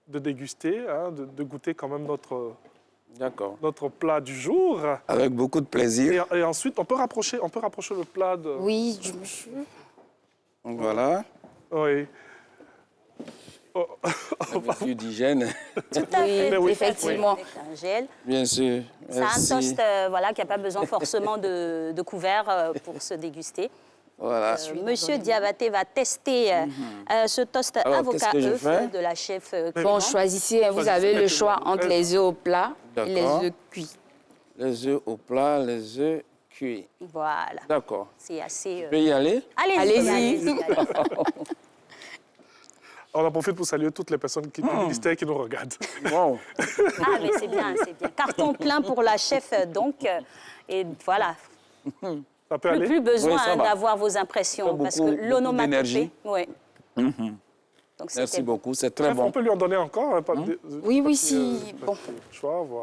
déguster, hein, de goûter quand même notre plat du jour. Avec beaucoup de plaisir. Et ensuite, on peut rapprocher le plat de... Oui, du monsieur. Voilà. Oui. Mesure d'hygiène. Tout à fait, oui, effectivement. Avec un gel. Bien sûr. C'est un toast qui n'a pas besoin forcément de couvert pour se déguster. Voilà. Monsieur Diabaté va tester ce toast avocat œuf de la chef. Bon, choisissez, vous avez le choix entre les œufs au plat et les œufs cuits. Les œufs au plat, les œufs cuits. Voilà. D'accord. C'est assez... Tu peux y aller? Allez-y. On en profite pour saluer toutes les personnes du ministère qui nous regardent. Wow. Ah, mais c'est bien, c'est bien. Carton plein pour la chef, donc. Et voilà. Ça peut aller? Plus besoin d'avoir vos impressions, parce que l'onomatopée... Oui. Donc, merci beaucoup, c'est très bon. On peut lui en donner encore? Oui, si. Bon.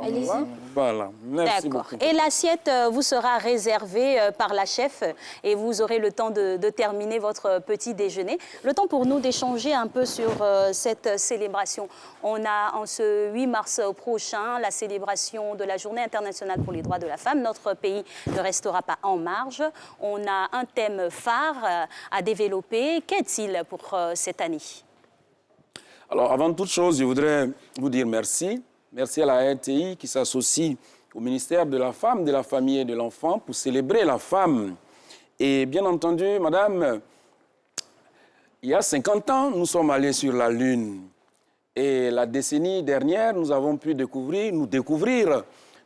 Allez-y. Voilà, merci beaucoup. Et l'assiette vous sera réservée par la chef et vous aurez le temps de terminer votre petit déjeuner. Le temps pour nous d'échanger un peu sur cette célébration. On a en ce 8 mars prochain la célébration de la Journée internationale pour les droits de la femme. Notre pays ne restera pas en marge. On a un thème phare à développer. Qu'est-il pour cette année? Alors, avant toute chose, je voudrais vous dire merci. Merci à la RTI qui s'associe au ministère de la Femme, de la Famille et de l'Enfant pour célébrer la femme. Et bien entendu, madame, il y a 50 ans, nous sommes allés sur la Lune. Et la décennie dernière, nous avons pu découvrir,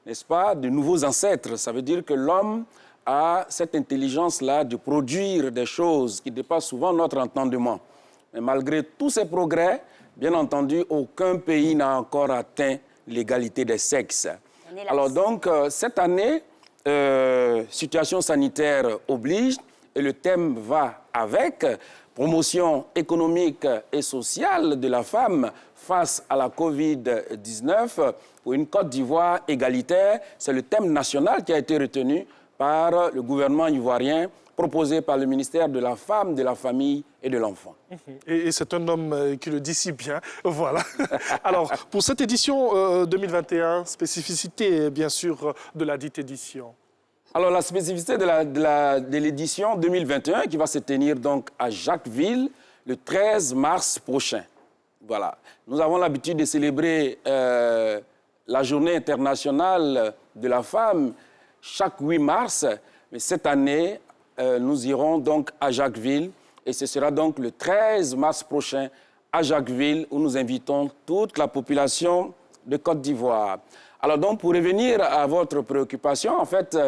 n'est-ce pas, de nouveaux ancêtres. Ça veut dire que l'homme a cette intelligence-là de produire des choses qui dépassent souvent notre entendement. Mais malgré tous ces progrès, bien entendu, aucun pays n'a encore atteint l'égalité des sexes. Alors donc, cette année, situation sanitaire oblige, et le thème va avec, promotion économique et sociale de la femme face à la Covid-19 pour une Côte d'Ivoire égalitaire. C'est le thème national qui a été retenu par le gouvernement ivoirien, proposé par le ministère de la Femme, de la Famille et de l'Enfant. Et c'est un homme qui le dit si bien. Voilà. Alors, pour cette édition 2021, spécificité, bien sûr, de la dite édition. Alors, la spécificité de l'édition 2021 qui va se tenir donc à Jacquesville le 13 mars prochain. Voilà. Nous avons l'habitude de célébrer la Journée internationale de la femme chaque 8 mars, mais cette année, nous irons donc à Jacquesville et ce sera donc le 13 mars prochain à Jacquesville où nous invitons toute la population de Côte d'Ivoire. Alors donc, pour revenir à votre préoccupation, en fait,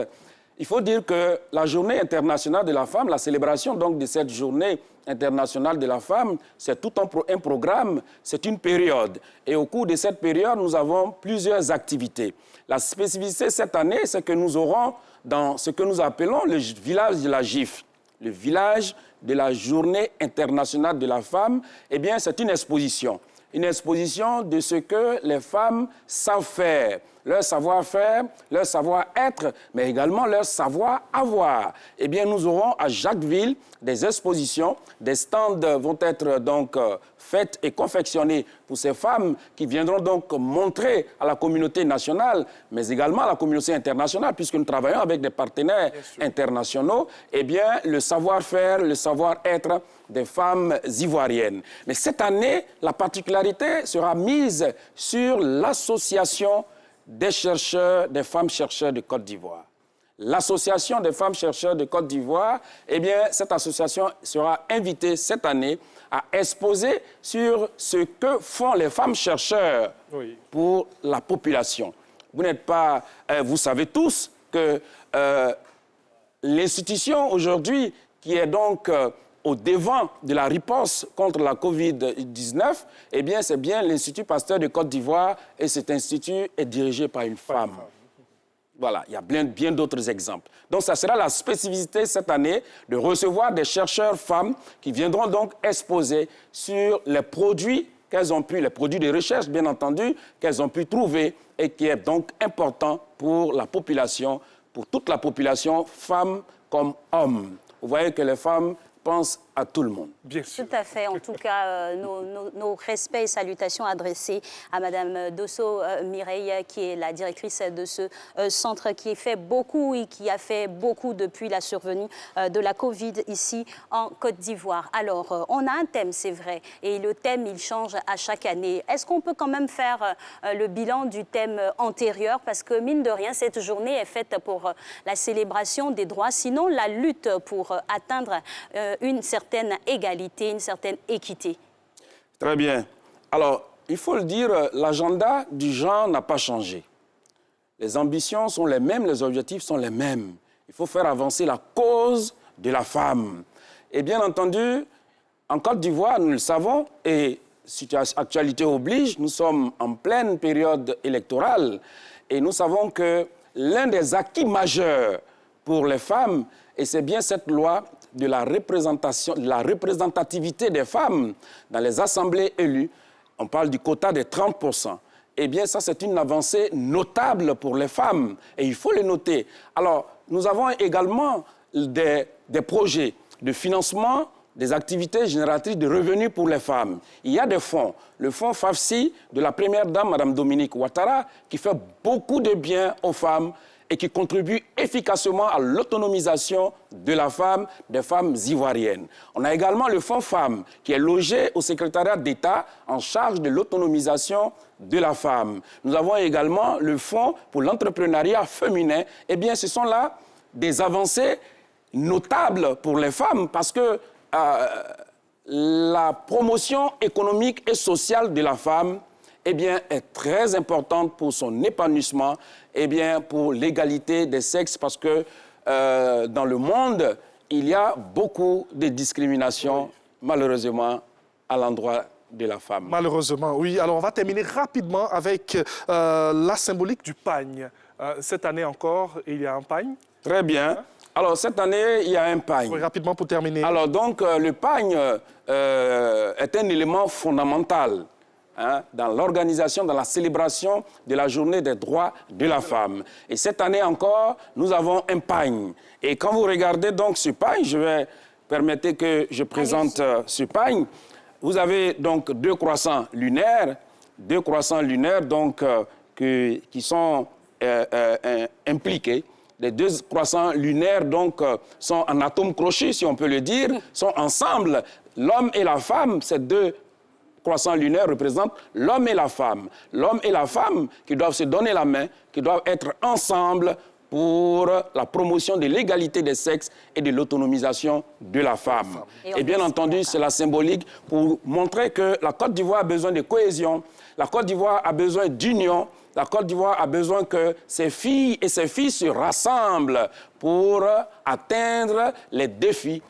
il faut dire que la Journée internationale de la femme, la célébration donc de cette Journée internationale de la femme, c'est tout un programme, c'est une période. Et au cours de cette période, nous avons plusieurs activités. La spécificité cette année, c'est que nous aurons dans ce que nous appelons le village de la GIF, le village de la Journée internationale de la femme. Eh bien, c'est une exposition de ce que les femmes savent faire, leur savoir-faire, leur savoir-être, mais également leur savoir-avoir. Eh bien, nous aurons à Jacquesville des expositions, des stands vont être donc faits et confectionnés pour ces femmes qui viendront donc montrer à la communauté nationale, mais également à la communauté internationale, puisque nous travaillons avec des partenaires internationaux, eh bien, le savoir-faire, le savoir-être des femmes ivoiriennes. Mais cette année, la particularité sera mise sur l'association des chercheurs, des femmes chercheurs de Côte d'Ivoire. l'Association des femmes chercheurs de Côte d'Ivoire, eh bien, cette association sera invitée cette année à exposer sur ce que font les femmes chercheurs pour la population. Vous n'êtes pas... vous savez tous que l'institution aujourd'hui qui est donc au devant de la riposte contre la COVID-19, eh bien, c'est bien l'Institut Pasteur de Côte d'Ivoire et cet institut est dirigé par une femme. Voilà, il y a bien d'autres exemples. Donc, ça sera la spécificité cette année de recevoir des chercheurs femmes qui viendront donc exposer sur les produits qu'elles ont pu, les produits de recherche, bien entendu, qu'elles ont pu trouver et qui est donc important pour la population, pour toute la population, femmes comme hommes. Vous voyez que les femmes pensent à tout le monde. Bien sûr. Tout à fait. En tout cas, nos respects et salutations adressés à Mme Dosso Mireille, qui est la directrice de ce centre qui fait beaucoup et qui a fait beaucoup depuis la survenue de la Covid ici en Côte d'Ivoire. Alors, on a un thème, c'est vrai, et le thème, il change à chaque année. Est-ce qu'on peut quand même faire le bilan du thème antérieur? Parce que, mine de rien, cette journée est faite pour la célébration des droits, sinon la lutte pour atteindre une certaine égalité, une certaine équité. Très bien. Alors, il faut le dire, l'agenda du genre n'a pas changé. Les ambitions sont les mêmes, les objectifs sont les mêmes. Il faut faire avancer la cause de la femme. Et bien entendu, en Côte d'Ivoire, nous le savons, et actualité oblige, nous sommes en pleine période électorale, et nous savons que l'un des acquis majeurs pour les femmes, et c'est bien cette loi de la représentation, de la représentativité des femmes dans les assemblées élues, on parle du quota des 30%. Eh bien, ça, c'est une avancée notable pour les femmes, et il faut le noter. Alors, nous avons également des projets de financement des activités génératrices de revenus pour les femmes. Il y a des fonds. Le fonds FAFSI de la première dame, Mme Dominique Ouattara, qui fait beaucoup de bien aux femmes et qui contribue efficacement à l'autonomisation de la femme, des femmes ivoiriennes. On a également le Fonds Femmes, qui est logé au secrétariat d'État en charge de l'autonomisation de la femme. Nous avons également le Fonds pour l'entrepreneuriat féminin. Eh bien, ce sont là des avancées notables pour les femmes parce que la promotion économique et sociale de la femme eh bien, est très importante pour son épanouissement, eh bien, pour l'égalité des sexes, parce que dans le monde, il y a beaucoup de discriminations, malheureusement, à l'endroit de la femme. Malheureusement, oui. Alors, on va terminer rapidement avec la symbolique du pagne. Cette année encore, il y a un pagne. Très bien. Alors, cette année, il y a un pagne. Oui, rapidement pour terminer. Alors, donc, le pagne est un élément fondamental dans l'organisation, dans la célébration de la journée des droits de la femme. Et cette année encore, nous avons un pagne. Et quand vous regardez donc ce pagne, permettez que je présente ce pagne. Vous avez donc deux croissants lunaires donc, qui sont impliqués. Les deux croissants lunaires donc, sont en atomes crochus, si on peut le dire, sont ensemble. L'homme et la femme, ces deux croissants lunaires représentent l'homme et la femme. L'homme et la femme qui doivent se donner la main, qui doivent être ensemble pour la promotion de l'égalité des sexes et de l'autonomisation de la femme. Et bien entendu, c'est la symbolique pour montrer que la Côte d'Ivoire a besoin de cohésion, la Côte d'Ivoire a besoin d'union, la Côte d'Ivoire a besoin que ses filles et ses fils se rassemblent pour atteindre les défis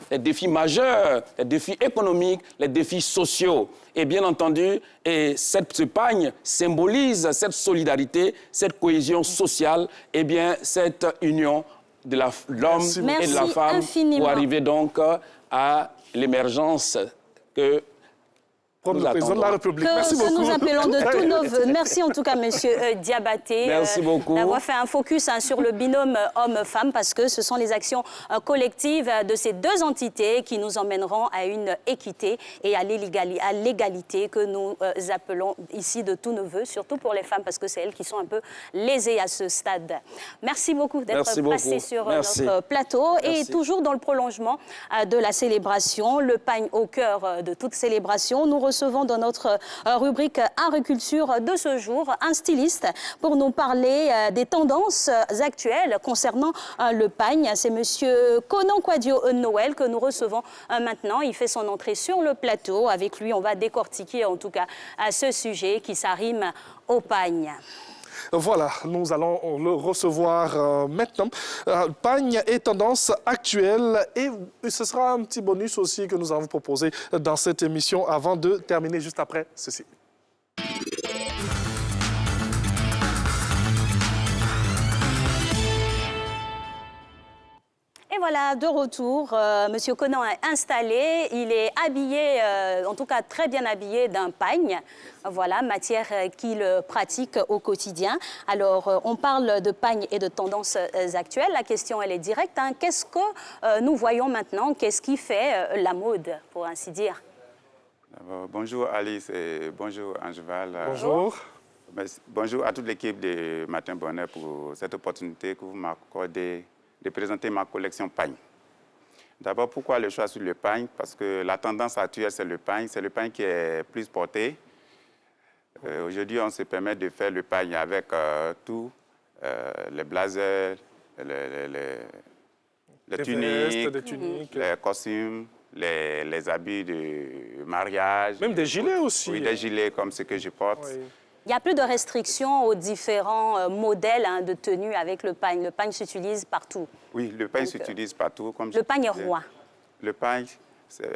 majeurs, les défis économiques, les défis sociaux. Et bien entendu, ce pagne symbolise cette solidarité, cette cohésion sociale, et bien cette union de l'homme et de la femme infiniment. Pour arriver donc à l'émergence que le président de la République. Merci beaucoup. Que nous appelons de tous nos voeux. Merci en tout cas, monsieur Diabaté. Merci beaucoup. D'avoir fait un focus sur le binôme homme-femme, parce que ce sont les actions collectives de ces deux entités qui nous emmèneront à une équité et à l'égalité que nous appelons ici de tous nos voeux, surtout pour les femmes, parce que c'est elles qui sont un peu lésées à ce stade. Merci beaucoup d'être passé sur notre plateau. Merci. Et toujours dans le prolongement de la célébration, le pagne au cœur de toute célébration, nous recevons dans notre rubrique agriculture de ce jour un styliste pour nous parler des tendances actuelles concernant le pagne. C'est monsieur Conan Quadio Noël que nous recevons maintenant. Il fait son entrée sur le plateau. Avec lui, on va décortiquer en tout cas ce sujet qui s'arrime au pagne. Voilà, nous allons le recevoir maintenant. Pagne et tendance actuelle. Et ce sera un petit bonus aussi que nous allons vous proposer dans cette émission avant de terminer juste après ceci. Et voilà, de retour, Monsieur Conan est installé, il est habillé, en tout cas très bien habillé d'un pagne, voilà, matière qu'il pratique au quotidien. Alors, on parle de pagne et de tendances actuelles, la question elle est directe, hein. Qu'est-ce que nous voyons maintenant, qu'est-ce qui fait la mode, pour ainsi dire? Bonjour Alice et bonjour Angeval. Bonjour. Bonjour à toute l'équipe de Matin Bonheur pour cette opportunité que vous m'accordez de présenter ma collection pagne. D'abord, pourquoi le choix sur le pagne? Parce que la tendance actuelle, c'est le pagne qui est plus porté. Aujourd'hui, on se permet de faire le pagne avec tout, les blazers, les tuniques, les costumes, les habits de mariage. Même des gilets aussi. Oui, des gilets comme ce que je porte. Oui. Il n'y a plus de restrictions aux différents modèles de tenues avec le pagne. Le pagne s'utilise partout. Oui, le pagne s'utilise partout. Comme le pagne est roi. Le pagne,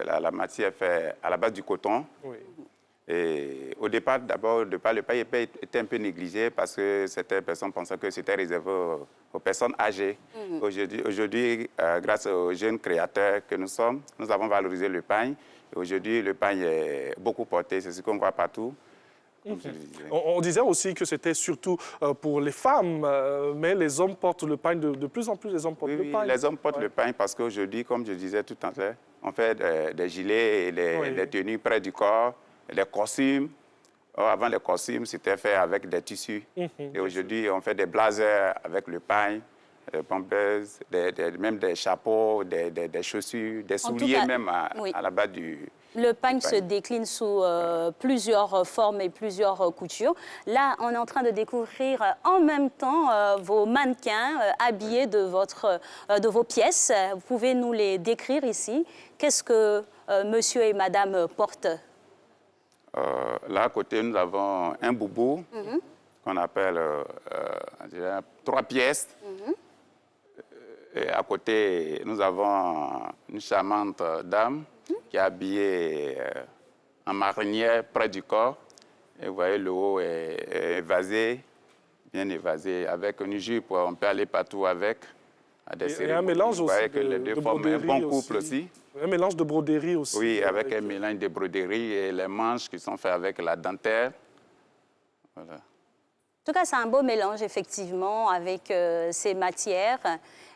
la matière est faite à la base du coton. Oui. Et au départ, le pagne était un peu négligé parce que certaines personnes pensaient que c'était réservé aux personnes âgées. Aujourd'hui, grâce aux jeunes créateurs que nous sommes, nous avons valorisé le pagne. Aujourd'hui, le pagne est beaucoup porté, c'est ce qu'on voit partout. On disait aussi que c'était surtout pour les femmes, mais les hommes portent le pagne, de plus en plus les hommes portent le pagne. Les hommes portent le pagne parce qu'aujourd'hui, comme je disais tout à l'heure, on fait des gilets et des tenues près du corps, des costumes. Avant, les costumes, c'était fait avec des tissus. Et aujourd'hui, on fait des blazers avec le pagne, des pompeuses, même des chapeaux, des chaussures, des souliers même à la base du... Le pagne se décline sous plusieurs formes et plusieurs coutures. Là, on est en train de découvrir en même temps vos mannequins habillés de vos pièces. Vous pouvez nous les décrire ici. Qu'est-ce que monsieur et madame portent? Là, à côté, nous avons un boubou qu'on appelle 3 pièces. Et à côté, nous avons une charmante dame qui est habillée en marinière près du corps. Et vous voyez, le haut est évasé, bien évasé, avec une jupe, on peut aller partout avec. Et un mélange vous voyez que les deux forment un bon couple aussi. Un mélange de broderie aussi. Oui, avec un mélange de broderie et les manches qui sont faites avec la dentelle. Voilà. En tout cas, c'est un beau mélange, effectivement, avec ces matières.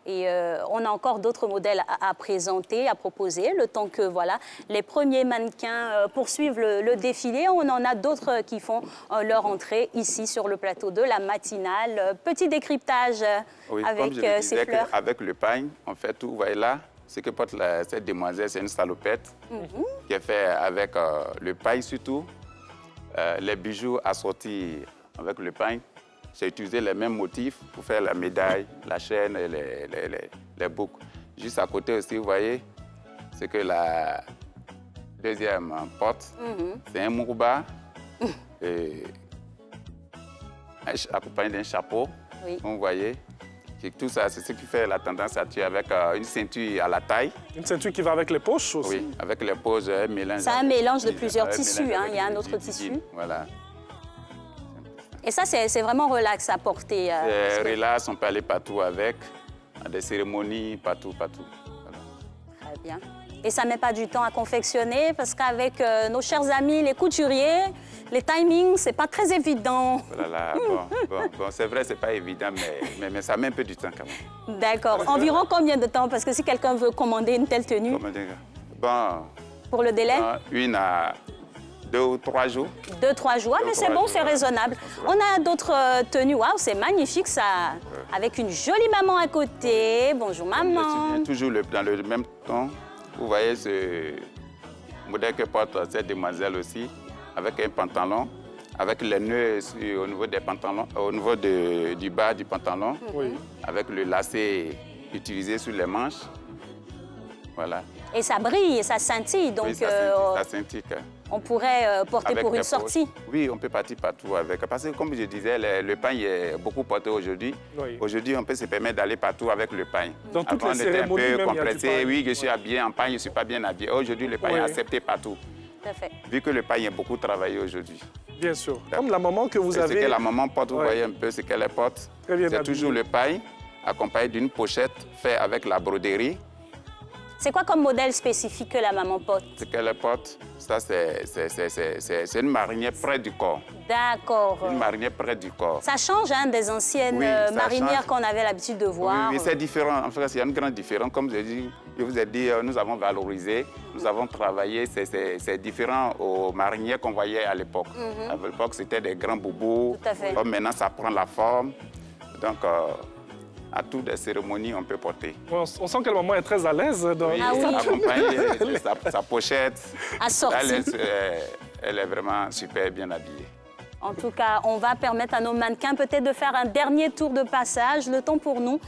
Et on a encore d'autres modèles à présenter, à proposer, le temps que voilà, les premiers mannequins poursuivent le défilé. On en a d'autres qui font leur entrée ici sur le plateau de la matinale. Petit décryptage avec ces fleurs. Avec le pagne, on fait tout. Vous voyez là, ce que porte cette demoiselle, c'est une salopette qui est faite avec le pagne surtout. Les bijoux assortis avec le pagne. J'ai utilisé les mêmes motifs pour faire la médaille, la chaîne et les boucles. Juste à côté aussi, vous voyez, c'est que la deuxième porte, c'est un mourouba accompagné d'un chapeau. Oui. Vous voyez, et tout ça, c'est ce qui fait la tendance actuelle avec une ceinture à la taille. Une ceinture qui va avec les poches aussi. Oui, avec les poches, un mélange. C'est un mélange de plusieurs tissus, hein. Il y a un autre tissu. Voilà. Et ça, c'est vraiment relax à porter. C'est relax, on peut aller partout avec, à des cérémonies, partout. Voilà. Très bien. Et ça ne met pas du temps à confectionner parce qu'avec nos chers amis, les couturiers, les timings, ce n'est pas très évident. Voilà, bon, c'est vrai, ce n'est pas évident, mais ça met un peu du temps quand même. D'accord. Environ combien de temps? Parce que si quelqu'un veut commander une telle tenue... Bon... Pour le délai? Une à 2 ou 3 jours. 2-3 jours, mais c'est bon, c'est raisonnable. On a d'autres tenues. Waouh, c'est magnifique ça. Avec une jolie maman à côté. Bonjour maman. Toujours dans le même ton. Vous voyez, modèle que porte cette demoiselle aussi, avec un pantalon, avec les nœuds au niveau des pantalons, au niveau du bas du pantalon, avec le lacet utilisé sur les manches. Voilà. Et ça brille et ça scintille, donc oui, ça scintille. On pourrait porter avec pour une sortie. Oui, on peut partir partout avec. Parce que comme je disais, le pagne est beaucoup porté aujourd'hui. Oui. Aujourd'hui, on peut se permettre d'aller partout avec le pagne. Dans toutes Avant, les on était un peu complexé. Oui, je suis habillé en pagne, je ne suis pas bien habillé. Aujourd'hui, le pagne est accepté partout. Tout à fait. Vu que le pagne est beaucoup travaillé aujourd'hui. Bien sûr. Comme la maman que vous avez... Ce que la maman porte, vous voyez un peu ce qu'elle porte. C'est toujours le pagne, accompagné d'une pochette faite avec la broderie. C'est quoi comme modèle spécifique que la maman porte? Ce qu'elle porte, ça c'est une marinière près du corps. D'accord. Une marinière près du corps. Ça change hein, des anciennes marinières qu'on avait l'habitude de voir. Oui, c'est différent. En fait, il y a une grande différence. Comme je vous ai dit, nous avons valorisé, nous avons travaillé. C'est différent aux marinières qu'on voyait à l'époque. À l'époque, c'était des grands boubous. Tout à fait. Comme maintenant, ça prend la forme. Donc, à toutes les cérémonies, on peut porter. On sent que la maman est très à l'aise. Oui, accompagnée, sa pochette. Assortie. Elle est vraiment super bien habillée. En tout cas, on va permettre à nos mannequins peut-être de faire un dernier tour de passage. Le temps pour nous,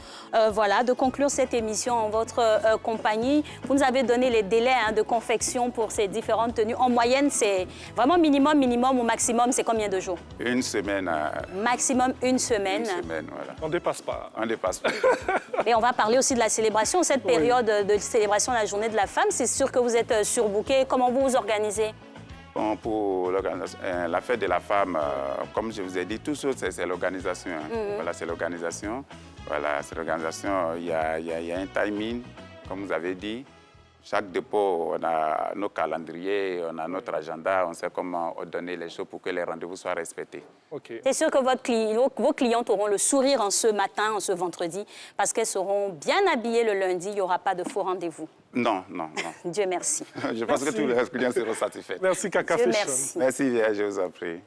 voilà, de conclure cette émission en votre compagnie. Vous nous avez donné les délais hein, de confection pour ces différentes tenues. En moyenne, c'est vraiment minimum ou maximum, c'est combien de jours? Une semaine. Maximum une semaine. Une semaine, voilà. On ne dépasse pas. On ne dépasse pas. Et on va parler aussi de la célébration. Cette période de célébration de la Journée de la Femme, c'est sûr que vous êtes surbookés. Comment vous vous organisez? Bon, pour la fête de la femme, comme je vous ai dit, tout ça, c'est l'organisation. Hein. Voilà, c'est l'organisation. Voilà, c'est l'organisation. Il y a un timing, comme vous avez dit. Chaque dépôt, on a nos calendriers, on a notre agenda, on sait comment donner les choses pour que les rendez-vous soient respectés. Okay. C'est sûr que vos clientes auront le sourire en ce matin, en ce vendredi, parce qu'elles seront bien habillées le lundi, il n'y aura pas de faux rendez-vous. Non. Dieu merci. Je pense que tous les clients seront satisfaits. Merci, Kaka Fish. Merci, je vous en prie.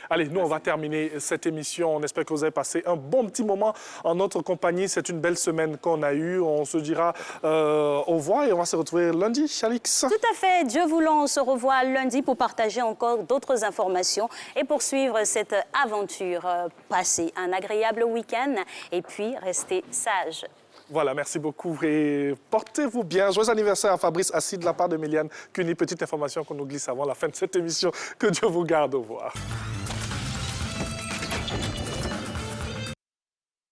Allez, nous, on va terminer cette émission. On espère que vous avez passé un bon petit moment en notre compagnie. C'est une belle semaine qu'on a eue. On se dira au revoir et on va se retrouver lundi, Chalix. Tout à fait. Dieu voulant, on se revoit lundi pour partager encore d'autres informations et poursuivre cette aventure. Passez un agréable week-end et puis restez sages. Voilà, merci beaucoup et portez-vous bien. Joyeux anniversaire à Fabrice Assis de la part de Méliane Cuny. Petite information qu'on nous glisse avant la fin de cette émission. Que Dieu vous garde. Au revoir.